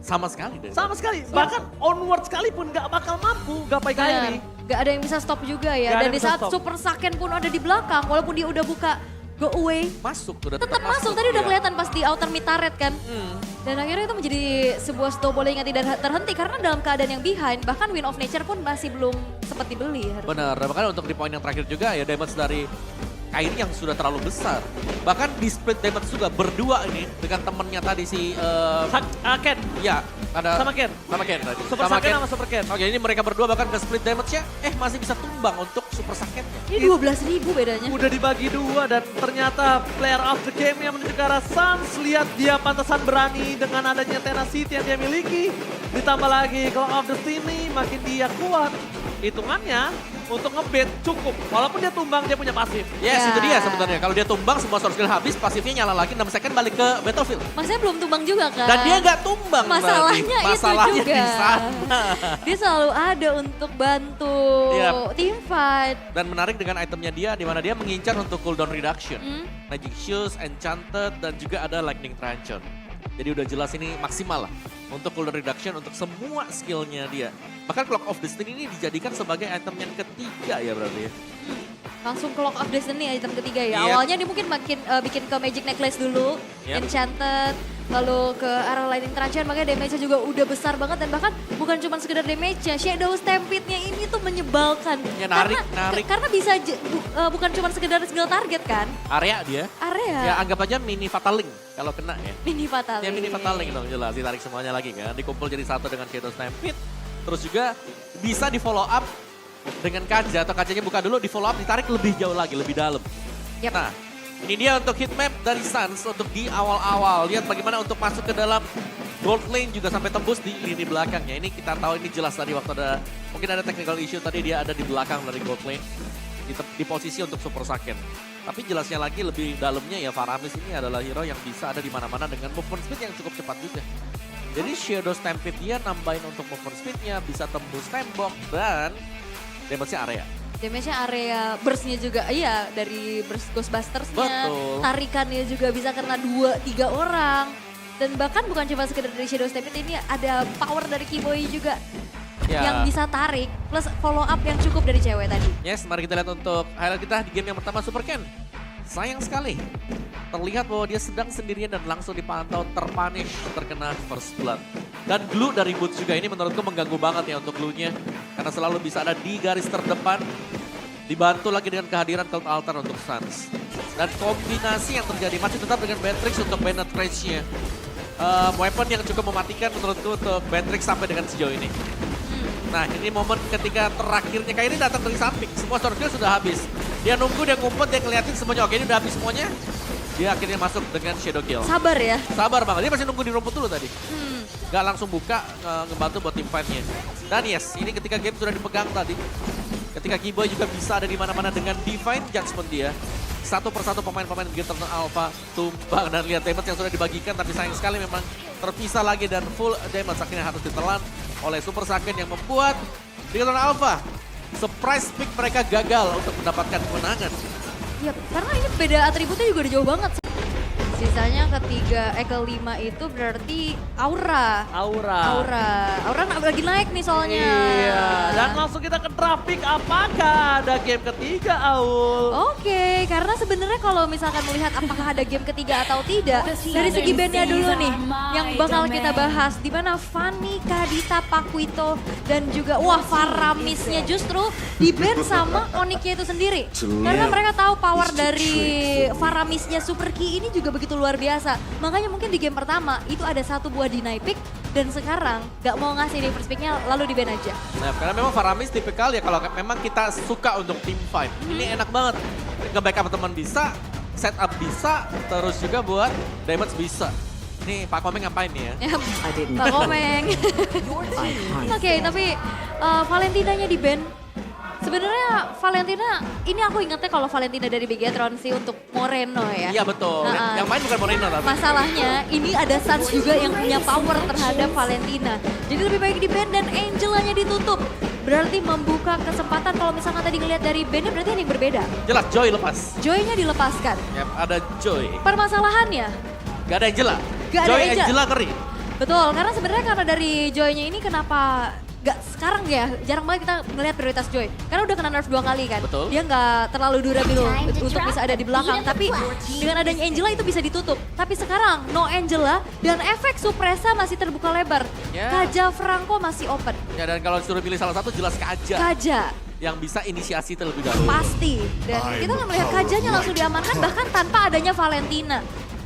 Sama sekali deh. Sama sekali. Bahkan onward sekalipun gak bakal mampu gapai Kairi. Gak ada yang bisa stop juga ya. Gak ada Dan yang di bisa saat stop. Super Saiyan pun ada di belakang, walaupun dia udah buka go away, Masuk, udah tetap masuk. Tadi udah ya. kelihatan pas di outer mid turret kan. Hmm. Dan akhirnya itu menjadi sebuah snowballing yang tidak terhenti karena dalam keadaan yang behind, bahkan Wind of Nature pun masih belum sempat dibeli. Benar, bahkan untuk di poin yang terakhir juga ya damage dari Kairi yang sudah terlalu besar. Bahkan di split damage juga berdua ini dengan temennya tadi si Ken. ya ada Sama Ken. Sama Ken tadi. Super Saiyan sama Super Ken. Oke, ini mereka berdua bahkan ke split damage-nya masih bisa tumbang untuk Super Saiyan-nya. Ini 12.000 bedanya. Udah dibagi dua dan ternyata player of the game yang menuju ke arah Suns. Lihat dia pantasan berani dengan adanya tenacity yang dia miliki. Ditambah lagi Clock of Destiny makin dia kuat. Hitungannya untuk ngebet cukup. Walaupun dia tumbang dia punya pasif. Yes, Ya. itu dia sebenarnya. Kalau dia tumbang semua source skill habis, pasifnya nyala lagi 6 second balik ke battlefield. Maksudnya belum tumbang juga kan. Dan dia nggak tumbang Masalahnya lagi. itu Masalahnya juga. di sana. Dia selalu ada untuk bantu Yap. team fight. Dan menarik dengan itemnya dia, di mana dia mengincar untuk cooldown reduction. Hmm. Magic Shoes, Enchanted, dan juga ada Lightning Truncheon. Jadi udah jelas ini maksimal lah untuk cooldown reduction untuk semua skillnya dia. Bahkan Clock of Destiny ini dijadikan sebagai item yang ketiga ya berarti ya. Langsung Clock of Destiny item ketiga ya. Yap. Awalnya dia mungkin bikin ke Magic Necklace dulu, Yap. Enchanted, lalu ke arah Lightning Truncheon, makanya damage-nya juga udah besar banget dan bahkan bukan cuma sekedar damage-nya, Shadow Stampede-nya ini tuh menyebalkan. Ya, narik, karena, narik. Karena bisa bukan cuma sekedar skill target kan, Area dia. area. Ya anggap aja mini Fataling kalau kena ya. Mini fatal. Ya mini Fataling dong jelas, ditarik semuanya lagi kan. Dikumpul jadi satu dengan Shadow Stampede. Terus juga bisa di follow up dengan kaca atau kacanya buka dulu, di follow up ditarik lebih jauh lagi, lebih dalam. Yap. Nah, ini dia untuk heat map dari Suns untuk di awal-awal. Lihat bagaimana untuk masuk ke dalam gold lane juga sampai tembus di lini belakangnya. Ini kita tahu ini jelas tadi waktu ada, mungkin ada technical issue tadi dia ada di belakang dari gold lane. Di posisi untuk Super Saiyan. Tapi jelasnya lagi lebih dalamnya ya Faramis ini adalah hero yang bisa ada di mana-mana dengan movement speed yang cukup cepat juga. Jadi Shadow Stampede dia nambahin untuk movement speednya, bisa tembus tembok dan damage-nya area. Damage-nya area, burst-nya juga, iya dari burst Ghostbusters-nya, Betul. tarikannya juga bisa kena 2-3 orang. Dan bahkan bukan cuma sekedar dari Shadow Stampede, ini ada power dari Keyboy juga Ya. yang bisa tarik, plus follow up yang cukup dari cewek tadi. Yes, mari kita lihat untuk highlight kita di game yang pertama Super Ken. Sayang sekali, terlihat bahwa dia sedang sendirian dan langsung dipantau terpunish, terkena first blood. Dan glue dari Boots juga ini menurutku mengganggu banget ya untuk glue-nya. Karena selalu bisa ada di garis terdepan, dibantu lagi dengan kehadiran Cloud Altar untuk Suns. Dan kombinasi yang terjadi masih tetap dengan Matrix untuk penetrate-nya. Weapon yang cukup mematikan menurutku untuk Matrix sampai dengan sejauh ini. Nah ini momen ketika terakhirnya Kairi datang dari samping, semua sword skill sudah habis. Dia nunggu, dia ngumpet, dia ngeliatin semuanya, oke ini udah habis semuanya. Dia akhirnya masuk dengan shadow kill. Sabar ya. Sabar banget, dia masih nunggu di rumput dulu tadi. Hmm. Gak langsung buka, ngebantu buat tim fight-nya. Dan yes, ini ketika game sudah dipegang tadi. Ketika Keyboy juga bisa ada di mana-mana dengan Divine Judgment dia. Satu persatu pemain-pemain Eternal Alpha tumbang dan lihat damage yang sudah dibagikan. Tapi sayang sekali memang terpisah lagi dan full damage akhirnya harus ditelan oleh Super Saiyan yang membuat Eternal Alpha surprise pick mereka gagal untuk mendapatkan kemenangan. Ya, karena ini beda atributnya juga udah jauh banget. Sisanya kelima itu berarti Aura. Aura lagi naik nih soalnya. Iya, dan langsung kita ke traffic. Apakah ada game ketiga, Aul? Oke, karena sebenarnya kalau misalkan melihat apakah ada game ketiga atau tidak, dari segi bandnya dulu nih, yang bakal kita bahas, di mana Fanny, Kadita, Pakuito, dan juga Faramisnya justru di band sama Onyxnya itu sendiri. Karena mereka tahu power dari Faramisnya Super Key ini juga begitu luar biasa. Makanya mungkin di game pertama itu ada satu buah deny pick, dan sekarang gak mau ngasih di first picknya lalu di ban aja. Nah, karena memang Faramis tipikal ya kalau memang kita suka untuk team fight. Ini enak banget. Nge-backup teman bisa, setup bisa, terus juga buat damage bisa. Nih Pak Komeng ngapain nih ya? Ya, Pak Komeng. Oke, tapi Valentinanya di ban. Sebenarnya Valentina, ini aku ingetnya kalau Valentina dari Bigetron sih untuk Moreno ya. Iya betul, yang main bukan Moreno tapi. Masalahnya ini ada Suns juga yang punya power terhadap Valentina. Jadi lebih baik di ban dan Angelanya ditutup. Berarti membuka kesempatan kalau misalnya tadi ngelihat dari bandnya berarti ini berbeda. Jelas Joy lepas. Joy-nya dilepaskan. Yap, ada Joy. Permasalahannya, Gak ada Angela. Gak ada Joy Angela. Angela keri. betul, karena sebenarnya karena dari Joy-nya ini kenapa gak sekarang ya, jarang banget kita ngelihat prioritas Joy. Karena udah kena nerf 2 kali kan. Betul. Dia gak terlalu durable untuk bisa ada di belakang. Tapi dengan adanya Angela itu bisa ditutup. Tapi sekarang no Angela dan efek Supresa masih terbuka lebar. Ya. Kaja Franco masih open. Ya dan kalau disuruh pilih salah satu jelas Kaja. Kaja Yang bisa inisiasi terlebih dahulu. pasti. Dan kita nggak melihat Kajanya langsung diamankan bahkan tanpa adanya Valentina.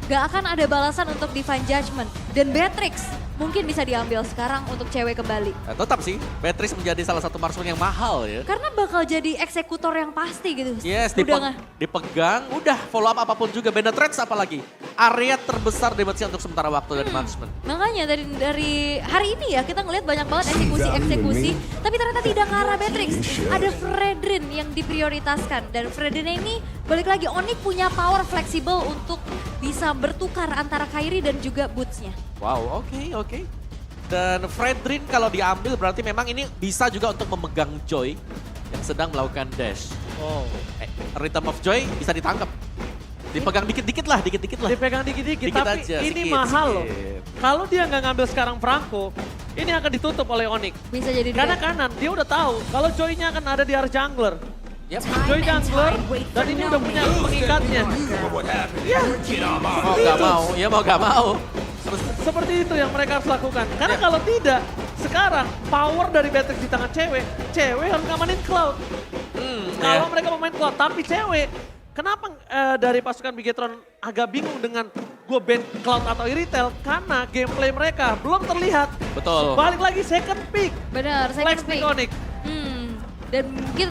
Gak akan ada balasan untuk Divine Judgment. Dan Beatrix mungkin bisa diambil sekarang untuk cewek kembali. Nah, tetap sih, Beatrix menjadi salah satu marksman yang mahal ya. Karena bakal jadi eksekutor yang pasti gitu. Yes, Udah nggak? dipegang, udah follow up apapun juga. Bandit Threads apalagi. Area terbesar damage-nya untuk sementara waktu dari marksman. Makanya dari hari ini ya kita ngelihat banyak banget eksekusi-eksekusi. Tapi ternyata tidak ke arah Beatrix. Ada Fredrin yang diprioritaskan. Dan Fredrin ini balik lagi, Onyx punya power fleksibel untuk bisa bertukar antara Kairi dan juga Boots-nya. Wow, oke. Dan Fredrin kalau diambil berarti memang ini bisa juga untuk memegang Joy yang sedang melakukan dash. Oh. Rhythm of Joy bisa ditangkap. Dipegang dikit-dikit lah. Dipegang dikit-dikit, Dikit tapi aja, ini sedikit, mahal loh. sedikit. Kalau dia nggak ngambil sekarang Franco, ini akan ditutup oleh Onyx. Bisa jadi Karena dua. kanan, dia udah tahu kalau Joy-nya akan ada di arah jungler. Yap. Joy jungler, dan ini udah punya pengikatnya. Ya, Mau gak mau, ya mau gak mau. seperti itu yang mereka harus lakukan. Karena kalau tidak, sekarang power dari Beatrix di tangan cewek harus ngamanin Cloud. Kalau mereka mau main Cloud, tapi cewek, kenapa dari pasukan Bigetron agak bingung dengan gue ban Cloud atau Iritel? Karena gameplay mereka belum terlihat. Betul. Balik lagi second pick. Benar, saya Flex pick Onyx. Dan mungkin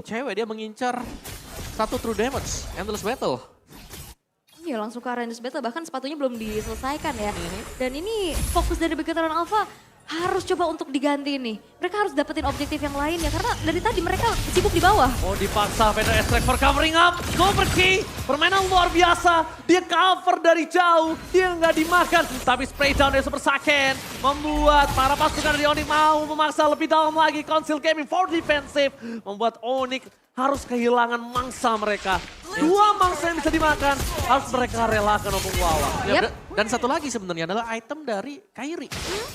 Cewek dia mengincar satu true damage, Endless Battle. Iya langsung ke Endless Battle, bahkan sepatunya belum diselesaikan ya. Dan ini fokus dari Begetron Alpha harus coba untuk diganti nih. Mereka harus dapetin objektif yang lain ya, karena dari tadi mereka sibuk di bawah. Oh dipaksa Vader Extract for covering up. Super Key, permainan luar biasa. Dia cover dari jauh, dia nggak dimakan. Tapi spray down dari Super Saiken membuat para pasukan dari Onyx mau memaksa lebih dalam lagi. Conceal Gaming for defensive. Membuat Onyx harus kehilangan mangsa mereka. Dua mangsa yang bisa dimakan, harus mereka relakan untuk melawan. Ya, dan satu lagi sebenarnya adalah item dari Kairi.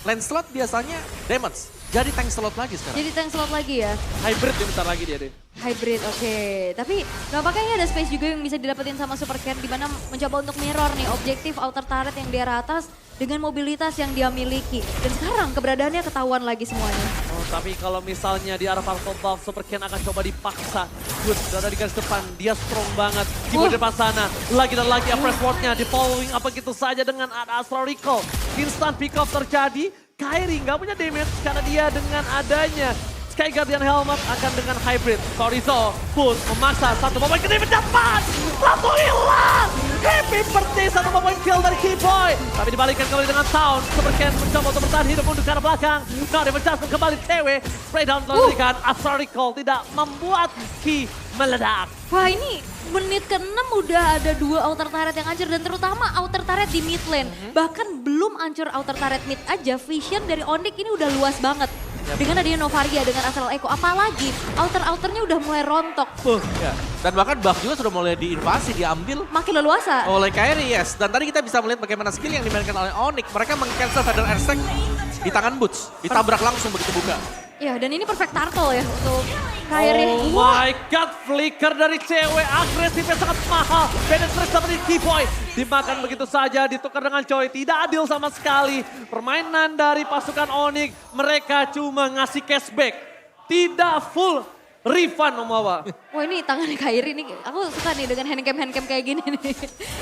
Lane slot biasanya damage, jadi tank slot lagi sekarang. Jadi tank slot lagi ya. Hybrid dia bentar lagi dia deh. Hybrid, oke. Tapi nampaknya ini ada space juga yang bisa didapetin sama Super Ken, di mana mencoba untuk mirror nih objektif outer turret yang di arah atas dengan mobilitas yang dia miliki. Dan sekarang keberadaannya ketahuan lagi semuanya. Oh, tapi kalau misalnya di arah Falcon Buff, Super Ken akan coba dipaksa. Good, berada di garis depan, dia strong banget. Di depan sana, lagi dan lagi fresh wardnya di following apa gitu saja dengan ada Astral Recall. Instant pick off terjadi, Kairi nggak punya damage karena dia dengan adanya Sky Guardian Helmet akan dengan hybrid. Chorizo pun memaksa satu momen gede mendapat. Langsung hilang. Happy birthday satu momen kill dari Keyboy. Tapi dibalikkan kembali dengan Sound. Super Ken mencoba untuk bertahan hidup untuk ke arah belakang. Nah, dia menjatuhkan kembali TW. Spray down memberikan Astral Recall tidak membuat Key meledak. Wah ini menit ke-6 udah ada 2 outer turret yang hancur dan terutama outer turret di mid lane. Bahkan belum hancur outer turret mid aja, vision dari Onyx ini udah luas banget. Dengan adanya Novaria, dengan Astral Echo, apalagi outer-outernya udah mulai rontok. Ya. Dan bahkan buff juga sudah mulai diinvasi, diambil Makin leluasa. oleh Kairi, yes. Dan tadi kita bisa melihat bagaimana skill yang dimainkan oleh Onyx. Mereka meng-cancel Vader Extract di tangan Boots. Ditabrak langsung begitu buka. Ya dan ini perfect turtle ya untuk Kairi. Oh my god, flicker dari cewek agresifnya sangat mahal. Penetrate seperti Keyboy. Dimakan begitu saja, ditukar dengan Choi. Tidak adil sama sekali. Permainan dari pasukan Onyx, mereka cuma ngasih cashback. Tidak full refund Omawa. Wah ini tangannya Kairi nih, aku suka nih dengan handcam kayak gini nih.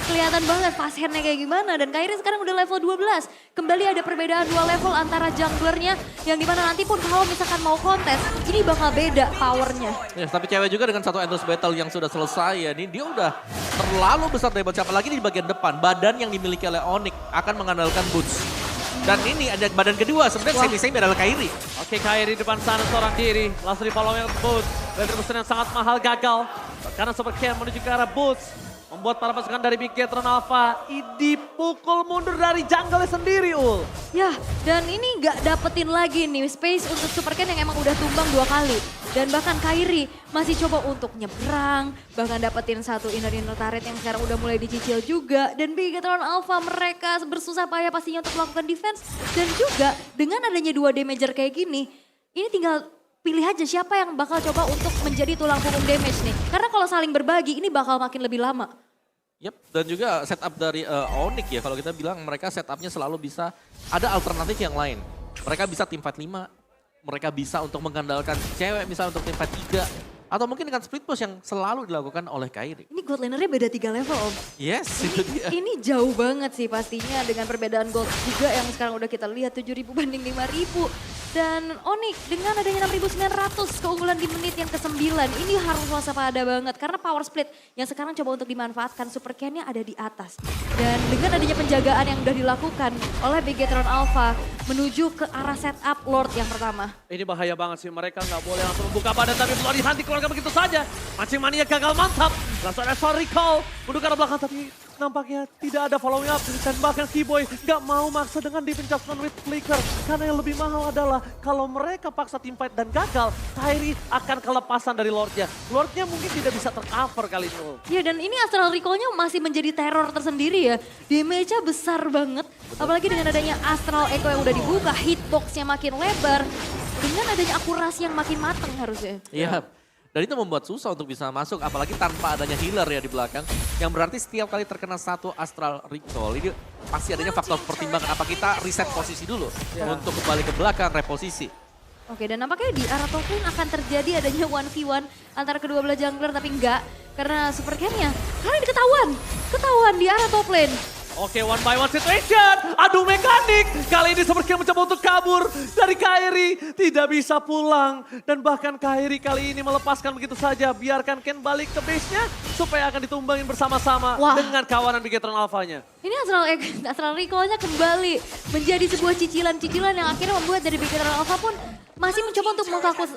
Kelihatan banget fast handnya kayak gimana. Dan Kairi sekarang udah level 12. Kembali ada perbedaan 2 level antara junglernya. Yang dimana nanti pun kalau misalkan mau kontes, ini bakal beda powernya. Ya, tapi cewek juga dengan satu endless battle yang sudah selesai ya. Ini dia udah terlalu besar damage. Apalagi di bagian depan, badan yang dimiliki oleh Onyx akan mengandalkan Boots. Dan ini ada badan kedua, sebenarnya semi-semi adalah Kairi. Oke, Kairi di depan sana seorang diri. Langsung di follow yang Boots. Retribution yang sangat mahal gagal. Karena Super Ken menuju ke arah Boots. Membuat para pasukan dari Begetron Alpha dipukul mundur dari jungle sendiri, Ul. Ya, dan ini nggak dapetin lagi nih space untuk Super Ken yang emang udah tumbang 2 kali. Dan bahkan Kairi masih coba untuk nyebrang, bahkan dapetin satu inner turret yang sekarang udah mulai dicicil juga. Dan Begetron Alpha mereka bersusah payah pastinya untuk melakukan defense. Dan juga dengan adanya 2 damager kayak gini, ini tinggal pilih aja siapa yang bakal coba untuk menjadi tulang punggung damage nih. Karena kalau saling berbagi ini bakal makin lebih lama. Yep, dan juga setup dari Onyx ya, kalau kita bilang mereka setupnya selalu bisa ada alternatif yang lain. Mereka bisa tim fight 5, mereka bisa untuk mengandalkan cewek misalnya untuk tim fight 3. Atau mungkin dengan split push yang selalu dilakukan oleh Kairi. Ini gold lanernya beda 3 level Om. Yes, itu dia. Ini jauh banget sih pastinya dengan perbedaan gold juga yang sekarang udah kita lihat 7.000 banding 5.000. Dan Onyx dengan adanya 6.900 keunggulan di menit yang ke-9 ini harus waspada banget. Karena power split yang sekarang coba untuk dimanfaatkan Super Ken-nya ada di atas. Dan dengan adanya penjagaan yang udah dilakukan oleh Begetron Alpha menuju ke arah setup Lord yang pertama. Ini bahaya banget sih, mereka nggak boleh langsung membuka badan tapi belum dihanti keluarga begitu saja. Mancing mania gagal mantap, langsung ada Astral Recall. Mundur ke arah belakang tapi nampaknya tidak ada following up. Dan bahkan Keyboy nggak mau maksa dengan dipencaskan with flicker. Karena yang lebih mahal adalah kalau mereka paksa teamfight dan gagal, Kairi akan kelepasan dari Lordnya. Lordnya mungkin tidak bisa tercover kali ini. Ya dan ini Astral Recall-nya masih menjadi teror tersendiri ya. Damage-nya besar banget. Apalagi dengan adanya Astral Echo yang udah dibuka, hitbox-nya makin lebar. Dengan adanya akurasi yang makin mateng harusnya. Iya. Dan itu membuat susah untuk bisa masuk, apalagi tanpa adanya healer ya di belakang. Yang berarti setiap kali terkena satu Astral Recall, ini pasti adanya faktor pertimbangan. Apa kita reset posisi dulu untuk kembali ke belakang, reposisi. Oke, dan nampaknya di arah top lane akan terjadi adanya 1v1 antara kedua belah jungler, tapi enggak. Karena Super Ken-nya kali ini ketahuan di arah top lane. Oke, one by one situation. Adu mekanik. Kali ini Superkill mencoba untuk kabur dari Kairi. Tidak bisa pulang. Dan bahkan Kairi kali ini melepaskan begitu saja. Biarkan Ken balik ke base-nya supaya akan ditumbangin bersama-sama dengan kawanan Bigetron Alpha-nya. Ini Astral Recall-nya kembali menjadi sebuah cicilan-cicilan yang akhirnya membuat dari Bigetron Alpha pun masih mencoba untuk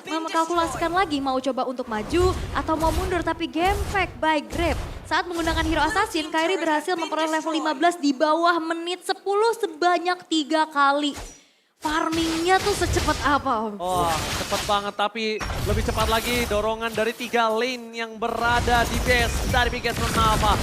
mengkalkulasikan lagi mau coba untuk maju atau mau mundur. Tapi game fact by Grab saat menggunakan hero assassin, Kairi berhasil memperoleh level 15 di bawah menit 10 sebanyak 3 kali. Farmingnya tuh secepat apa? Oh, cepat banget, tapi lebih cepat lagi dorongan dari 3 lane yang berada di base dari Bigetron Alpha.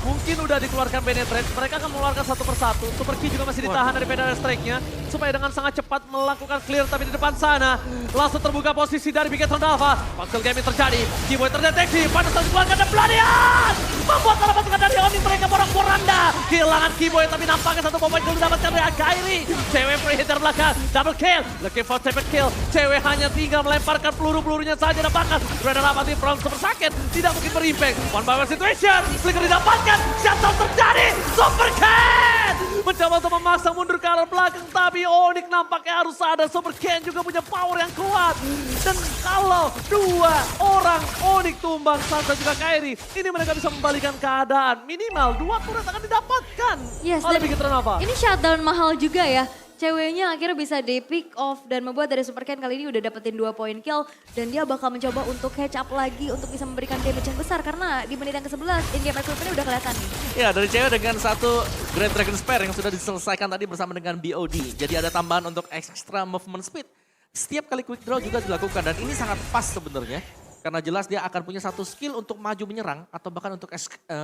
Mungkin udah dikeluarkan penetrate, mereka akan mengeluarkan satu persatu. Superkey juga masih ditahan dari penetrate strike-nya. Supaya dengan sangat cepat melakukan clear, tapi di depan sana langsung terbuka posisi dari Bigetron Alpha. Pixel gaming terjadi, Keyboy terdeteksi, pada saat dikeluarkan dan Bladian! Membuat salah pasukan dari Oni mereka porak-poranda. Kehilangan Keyboy, tapi nampaknya satu poin belum didapatkan dari Kairi. Cewek free hit dari belakang, double kill, looking for triple kill. Cewek hanya tinggal melemparkan peluru-pelurunya saja dan bahkan Brandon Rapati from super sakit, tidak mungkin berimpact. One by one situation, Flicker didapatkan. Shutdown terjadi, Superken mencoba untuk memaksa mundur ke arah belakang, tapi Onyx nampaknya harus sadar Superken juga punya power yang kuat. Dan kalau dua orang Onyx tumbang, Sansa juga Kairi, ini mereka bisa membalikan keadaan. Minimal 2 turret akan didapatkan oleh Bigetron Alpha. Ini shutdown mahal juga ya. Ceweknya akhirnya bisa di pick off dan membuat dari Superken kali ini udah dapetin 2 poin kill. Dan dia bakal mencoba untuk catch up lagi untuk bisa memberikan damage yang besar. Karena di menit yang ke-11 in-game execution udah kelihatan nih. Ya, dari cewek dengan satu Grand Dragon Spear yang sudah diselesaikan tadi bersama dengan BOD. Jadi ada tambahan untuk extra movement speed. Setiap kali quick draw juga dilakukan dan ini sangat pas sebenarnya. Karena jelas dia akan punya satu skill untuk maju menyerang atau bahkan untuk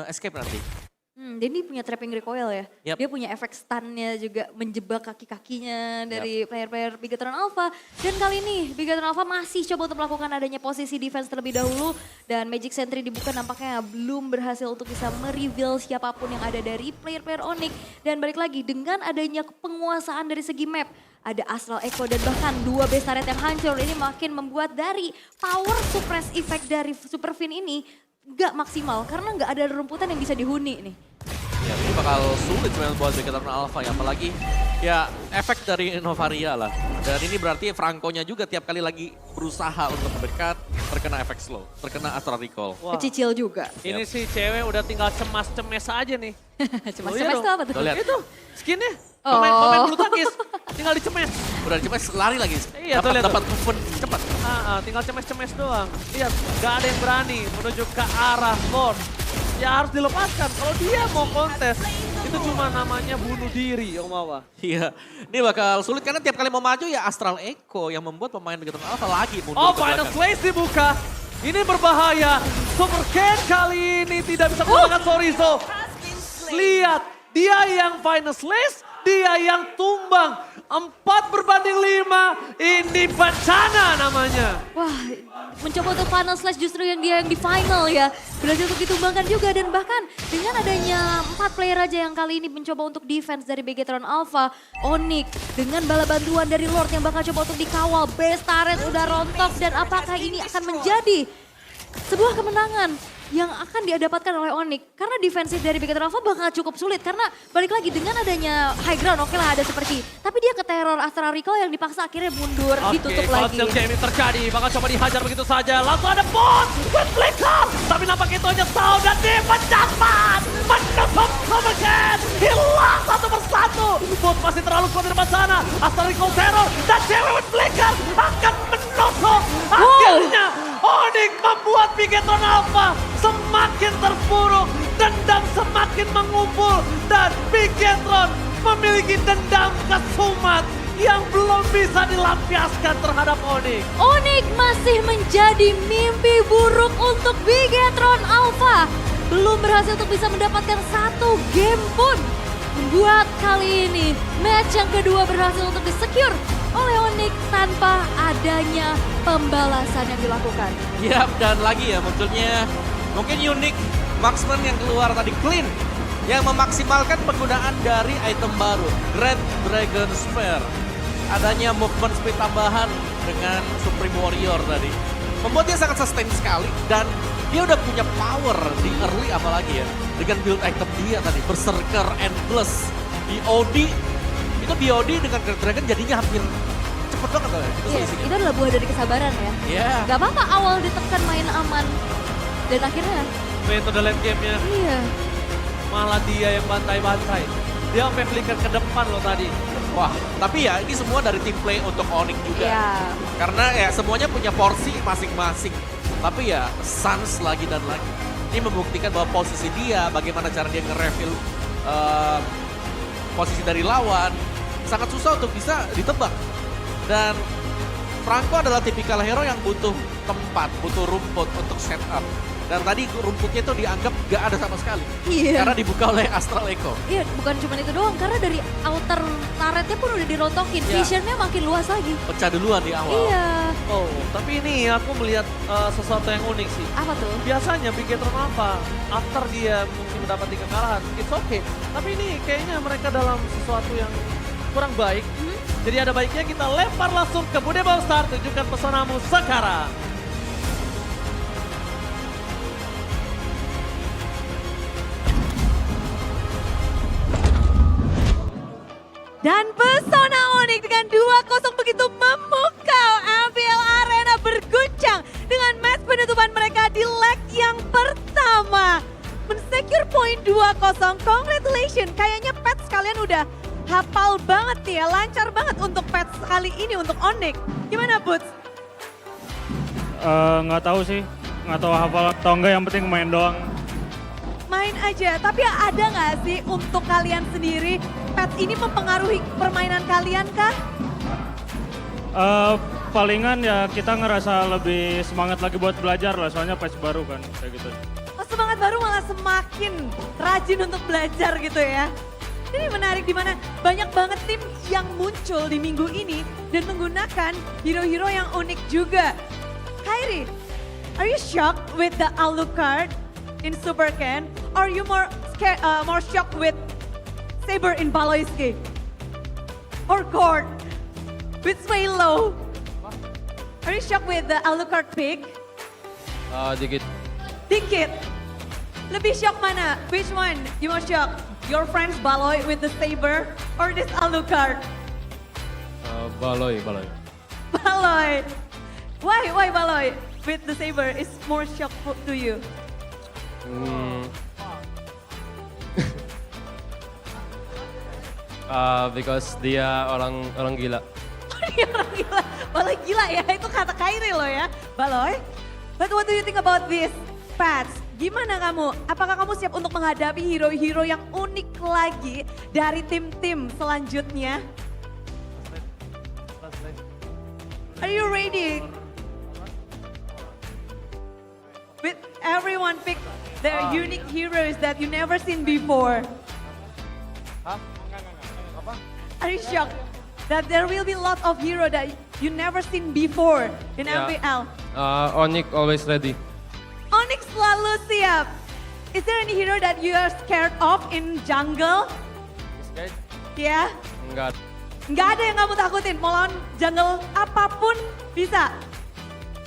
escape nanti. Dia ini punya trapping recoil ya. Yep. Dia punya efek stun-nya juga menjebak kaki-kakinya dari player-player Bigetron Alpha. Dan kali ini Bigetron Alpha masih coba untuk melakukan adanya posisi defense terlebih dahulu. Dan Magic Sentry dibuka nampaknya belum berhasil untuk bisa mereveal siapapun yang ada dari player-player Onyx. Dan balik lagi dengan adanya penguasaan dari segi map. Ada Astral Echo dan bahkan 2 base turret yang hancur. Ini makin membuat dari power suppress effect dari Superfin ini gak maksimal karena gak ada rumputan yang bisa dihuni nih. Ya, ini bakal sulit sebenarnya buat Bigetron Alpha ya, apalagi ya efek dari Novaria lah. Dan ini berarti Franco-nya juga tiap kali lagi berusaha untuk mendekat, terkena efek slow, terkena Astral Recall. Wah, Kecicil juga. ini sih cewek udah tinggal cemas-cemes aja nih. Cemas-cemas tuh apa tuh? Tuh, lihat. Itu skinnya, pemain bulu tangkis, tinggal dicemes. Udah cepat lari lagi. Iya, tuh lihat tuh. Dapat movement cepat. Tinggal cemes-cemes doang. Lihat, gak ada yang berani menuju ke arah Lord. Ya harus dilepaskan, kalau dia mau kontes, itu cuma namanya bunuh diri, Om Awa. Iya, ini bakal sulit karena tiap kali mau maju ya Astral Echo yang membuat pemain Bigetron Alpha lagi mundur Oh, ke Final belakang. Slash dibuka. Ini berbahaya. Superken kali ini tidak bisa menggunakan Sorizo. Lihat, dia yang Final Slash, dia yang tumbang. 4 berbanding 5, ini bencana namanya. Wah, mencoba untuk final slash justru yang dia yang di final ya. Berhasil untuk ditumbangkan juga dan bahkan dengan adanya 4 player aja yang kali ini mencoba untuk defense dari Bigetron Alpha. Onyx dengan bala bantuan dari Lord yang bakal coba untuk dikawal. Base turret udah rontok dan apakah ini akan menjadi sebuah kemenangan yang akan didapatkan oleh Onyx. Karena defensif dari Bigetron Alpha bakal cukup sulit. Karena balik lagi dengan adanya high ground, oke lah ada Superkey. Tapi dia ke teror Astral Recall yang dipaksa akhirnya mundur, ditutup lagi. Oke, gaming terjadi, bakal coba dihajar begitu saja. Langsung ada bot, with flicker. Tapi nampaknya itu hanya sound dan dipecah pas. Menutup Superken, hilang satu persatu. Bot masih terlalu kuat di depan sana. Astral Recall terror dan cewek with flicker akan menutup. Akhirnya Onyx membuat Bigetron Alpha semakin terpuruk, dendam semakin mengumpul, dan Bigetron memiliki dendam kesumat yang belum bisa dilampiaskan terhadap Onyx. Onyx masih menjadi mimpi buruk untuk Bigetron Alpha. Belum berhasil untuk bisa mendapatkan 1 game pun. Membuat kali ini match yang kedua berhasil untuk disecure oleh Onyx tanpa adanya pembalasan yang dilakukan. Yap, dan lagi ya munculnya mungkin unik marksman yang keluar tadi, Clean, yang memaksimalkan penggunaan dari item baru, Grand Dragon Spear. Adanya movement speed tambahan dengan Supreme Warrior tadi. Membuat dia sangat sustain sekali dan Dia udah punya power di early apalagi ya. Dengan build item dia tadi, Berserker, Endless, BOD. Itu BOD dengan Great Dragon jadinya hampir cepet banget loh ya. Itu Iya, selisihnya. itu adalah buah dari kesabaran ya. Iya. Gak apa-apa awal ditekan main aman. Dan akhirnya, Metode late game-nya iya. malah dia yang bantai-bantai. Dia sampai flicker ke depan loh tadi. Wah, tapi ya ini semua dari tim play untuk Onyx juga. Iya. Karena ya semuanya punya porsi masing-masing. Tapi ya Suns lagi dan lagi. Ini membuktikan bahwa posisi dia, bagaimana cara dia nge-reveal posisi dari lawan. Sangat susah untuk bisa ditebak. Dan Franco adalah tipikal hero yang butuh tempat, butuh rumput untuk setup. Dan tadi rumputnya itu dianggap gak ada sama sekali. Iya. Karena dibuka oleh Astral Echo. Iya, bukan cuma itu doang, karena dari outer turretnya pun udah dirontokin, Iya. visionnya makin luas lagi. Pecah duluan di awal. Iya. Oh, tapi ini aku melihat sesuatu yang unik sih. Apa tuh? Biasanya Bigetron apa? After dia mungkin mendapati kekalahan, it's okay. Tapi ini kayaknya mereka dalam sesuatu yang kurang baik. Jadi ada baiknya kita lempar langsung ke Bude Ballstar, tunjukkan pesonamu sekarang. Dan pesona Onyx dengan 2-0 begitu memukau MPL Arena berguncang dengan match penutupan mereka di leg yang pertama. Men-secure point 2-0, congratulations. Kayaknya Pets kalian udah hafal banget nih ya, lancar banget untuk Pets kali ini untuk Onyx. Gimana Boots? Nggak tahu sih, nggak tahu hafal atau enggak, yang penting main doang. Main aja, tapi ada nggak sih untuk kalian sendiri, Pets ini mempengaruhi permainan kalian kah? Palingan ya kita ngerasa lebih semangat lagi buat belajar lah, soalnya patch baru kan, kayak gitu. Oh, semangat baru malah semakin rajin untuk belajar gitu ya. Ini menarik di mana banyak banget tim yang muncul di minggu ini dan menggunakan hero-hero yang unik juga. Kairi, are you shocked with the Alucard in Super Ken? Or you more shocked with Saber in Baloiski? Or Gord with Swaylo? Are you shocked with the Alucard pick? Dikit. Dikit. Lebih shock mana? Which one you more shocked? Your friends Baloy with the Saber or this Alucard? Baloy. Baloy. Why Baloy with the Saber is more shock to you? Because dia orang gila. Dia orang gila. Baloy gila ya, itu kata Kairi loh ya. Baloy, but what do you think about this Pats? Gimana kamu? Apakah kamu siap untuk menghadapi hero-hero yang unik lagi dari tim-tim selanjutnya? Are you ready? With everyone pick their unique heroes that you never seen before. Are you shocked that there will be lots of hero that you never seen before in Yeah. MPL? Onyx always ready. Onyx selalu siap. Is there any hero that you are scared of in jungle? Scared? Ya, Enggak. nggak ada yang kamu takutin. Mau lawan jungle apapun bisa.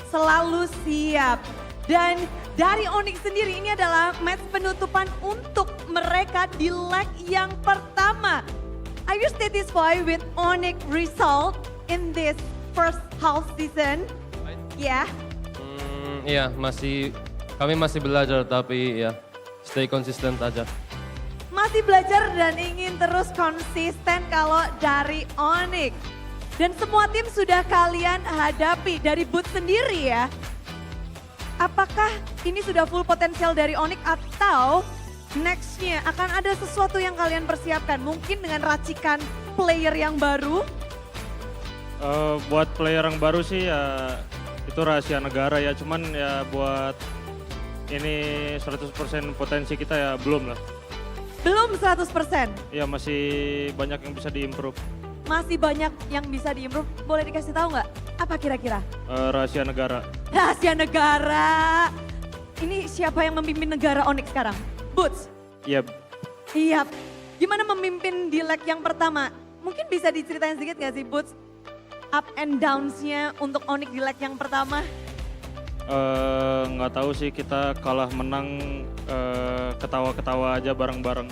Selalu siap. Dan dari Onyx sendiri ini adalah match penutupan untuk mereka di leg yang pertama. Are you satisfied with Onyx result in this first half season? Ya. Iya, kami masih belajar tapi ya stay konsisten aja. Masih belajar dan ingin terus konsisten kalau dari Onyx. Dan semua tim sudah kalian hadapi dari Boot sendiri ya. Apakah ini sudah full potensial dari Onyx atau nextnya akan ada sesuatu yang kalian persiapkan? Mungkin dengan racikan player yang baru? Buat player yang baru sih ya itu rahasia negara ya, cuman ya buat ini 100% potensi kita ya belum lah. Belum 100%. Ya masih banyak yang bisa diimprove. Masih banyak yang bisa diimprove. Boleh dikasih tahu nggak? Apa kira-kira? Rahasia negara. Rahasia negara. Ini siapa yang memimpin negara Onyx sekarang? Boots? Iya, Iya. Gimana memimpin di leg yang pertama? Mungkin bisa diceritain sedikit gak sih Boots? Up and downs-nya untuk Onyx di leg yang pertama? Nggak tahu sih, kita kalah menang ketawa-ketawa aja bareng-bareng.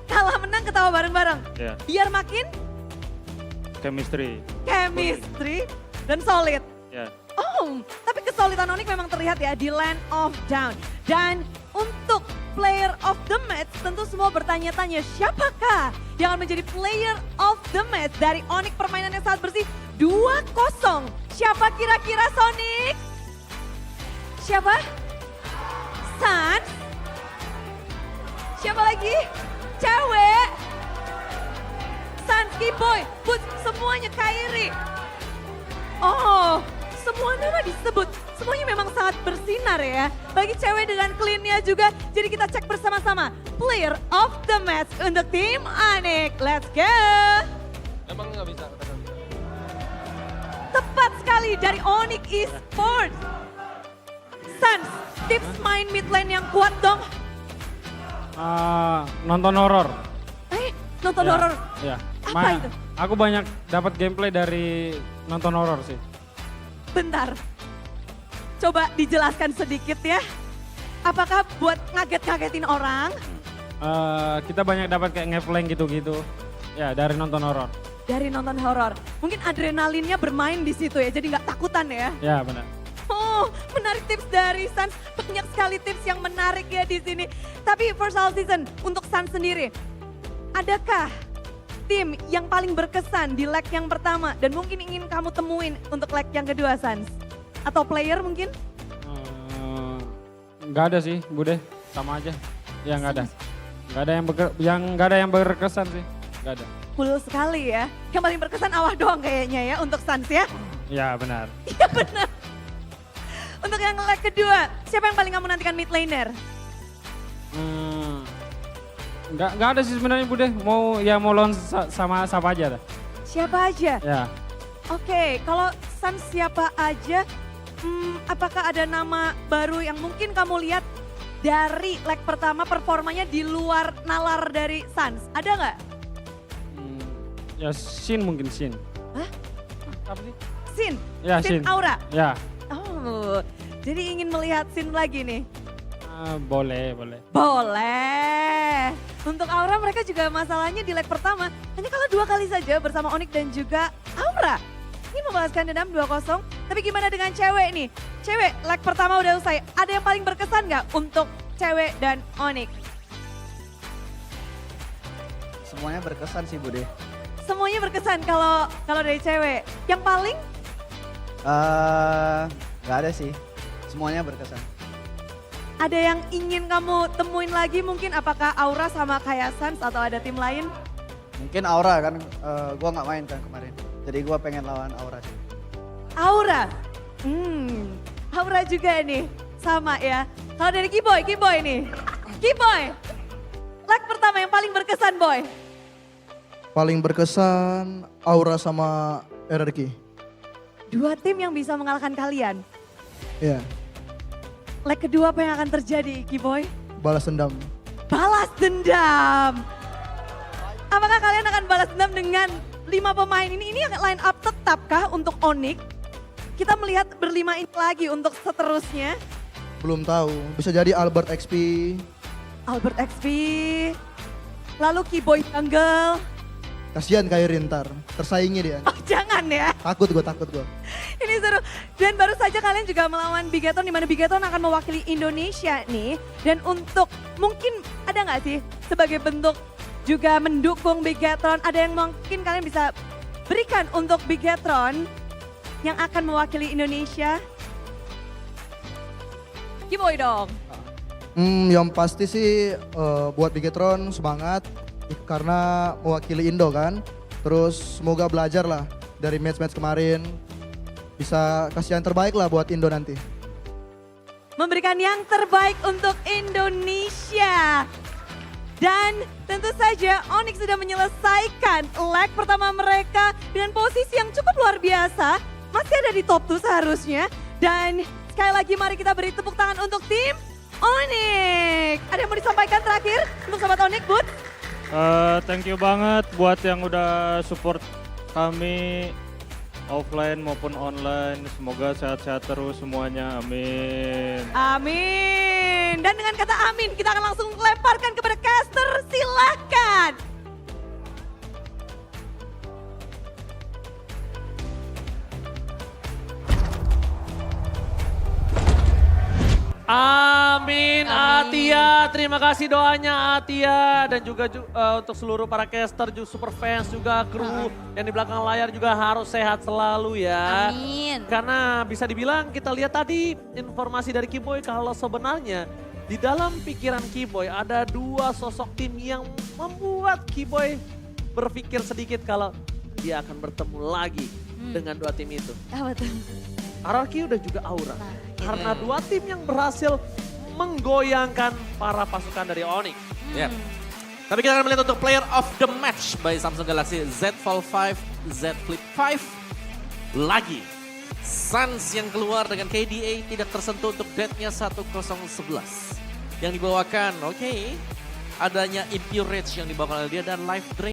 Kalah menang ketawa bareng-bareng. Ya, Biar makin chemistry. dan solid. Ya. Oh, tapi kesulitan Onyx memang terlihat ya di Land of Down. Dan untuk player of the match, tentu semua bertanya-tanya siapakah yang akan menjadi player of the match dari Onyx, permainan yang sangat bersih 2-0. Siapa kira-kira, Sonic? Siapa? Sans? Siapa lagi? Cewek? Sans, Kiboy, Boots, semuanya Kairi. Oh, semua nama disebut. Semuanya memang sangat bersinar ya. Bagi cewek dengan clean-nya juga. Jadi kita cek bersama-sama. Player of the match untuk tim Onyx. Let's go. Emang nggak bisa. Tepat sekali dari Onyx Esports. Sans, tips main mid lane yang kuat dong. Nonton horor. Nonton Ya, horor. Ya. Apa itu? Aku banyak dapat gameplay dari nonton horor sih. Bentar. Coba dijelaskan sedikit ya. Apakah buat ngaget-ngagetin orang? Kita banyak dapat kayak ngeflank gitu-gitu. Ya, dari nonton horor. Dari nonton horor. Mungkin adrenalinnya bermain di situ ya, jadi nggak takutan ya. Ya, benar. Oh, menarik tips dari Sans. Banyak sekali tips yang menarik ya di sini. Tapi first all season untuk Sans sendiri, adakah tim yang paling berkesan di leg yang pertama dan mungkin ingin kamu temuin untuk leg yang kedua, Sans? Atau player mungkin? Nggak ada sih, Bude. Sama aja. Ya, nggak ada. Nggak ada yang berkesan sih. Nggak ada. Cool sekali ya. Yang paling berkesan Awah doang kayaknya ya untuk Sans ya. Ya, benar. Iya benar. Untuk yang leg kedua, siapa yang paling kamu nantikan mid laner? Nggak ada sih sebenarnya, Bude. Mau lawan sama siapa aja dah. Siapa aja? Ya. Oke, kalau Sans siapa aja, apakah ada nama baru yang mungkin kamu lihat dari leg pertama performanya di luar nalar dari Sans? Ada nggak? Ya, Shin mungkin, Shin. Hah? Apa sih? Sin? Ya, Sin Shin. Aura? Ya. Oh, jadi ingin melihat Sin lagi nih? Boleh. Boleh. Untuk Aura mereka juga masalahnya di leg pertama hanya kalah 2 kali saja bersama Onyx dan juga Aura. Ini membalaskan dendam 2-0. Tapi gimana dengan cewek nih? Cewek leg pertama udah usai. Ada yang paling berkesan nggak untuk cewek dan Onyx? Semuanya berkesan sih, Bude. Semuanya berkesan kalau dari cewek. Yang paling? Nggak ada sih. Semuanya berkesan. Ada yang ingin kamu temuin lagi mungkin apakah Aura sama kayak Sans atau ada tim lain? Mungkin Aura kan, gua nggak main kan kemarin. Jadi gua pengen lawan Aura sih. Aura? Aura juga nih, sama ya. Kalau dari Kiboy nih. Kiboy, leg pertama yang paling berkesan Boy. Paling berkesan Aura sama RRQ. 2 tim yang bisa mengalahkan kalian. Ya, Leg kedua apa yang akan terjadi Kiboy? balas dendam. Balas dendam. Apakah kalian akan balas dendam dengan 5 pemain ini? Ini line up tetapkah untuk Onyx? Kita melihat berlima ini lagi untuk seterusnya. Belum tahu, bisa jadi Albert XP. Albert XP, lalu Kiboy Jungle. Kasihan Kairi ntar, tersaingi dia. Oh jangan ya, Takut gue. ini seru. Dan baru saja kalian juga melawan Bigaton, di mana Bigaton akan mewakili Indonesia nih. Dan untuk mungkin ada nggak sih sebagai bentuk juga mendukung Bigaton, ada yang mungkin kalian bisa berikan untuk Bigaton yang akan mewakili Indonesia? Kiboy dong. Yang pasti sih buat Bigetron semangat karena mewakili Indo kan. Terus semoga belajar lah dari match-match kemarin. Bisa kasih yang terbaik lah buat Indo nanti. Memberikan yang terbaik untuk Indonesia. Dan tentu saja Onyx sudah menyelesaikan leg pertama mereka dengan posisi yang cukup luar biasa. Masih ada di top 2 seharusnya. Dan sekali lagi mari kita beri tepuk tangan untuk tim Onyx. Ada yang mau disampaikan terakhir untuk sahabat Onyx, Bud? Thank you banget buat yang udah support kami offline maupun online. Semoga sehat-sehat terus semuanya, amin. Amin. Dan dengan kata amin, kita akan langsung lemparkan kepada caster, silahkan. Amin, Atia. Terima kasih doanya Atia. Dan juga untuk seluruh para caster, super fans juga, kru yang di belakang layar juga harus sehat selalu ya. Amin. Karena bisa dibilang kita lihat tadi informasi dari Kiboy kalau sebenarnya di dalam pikiran Kiboy ada dua sosok tim yang membuat Kiboy berpikir sedikit kalau dia akan bertemu lagi dengan dua tim itu. Apa tuh? RRQ dan juga Aura. Nah, Karena dua tim yang berhasil menggoyangkan para pasukan dari Onyx. Ya. Tapi kita akan melihat untuk player of the match by Samsung Galaxy Z Fold 5, Z Flip 5. Lagi, Suns yang keluar dengan KDA tidak tersentuh untuk deadnya 1011. Yang dibawakan, adanya Impure Rage yang dibawakan oleh dia dan Life Drain.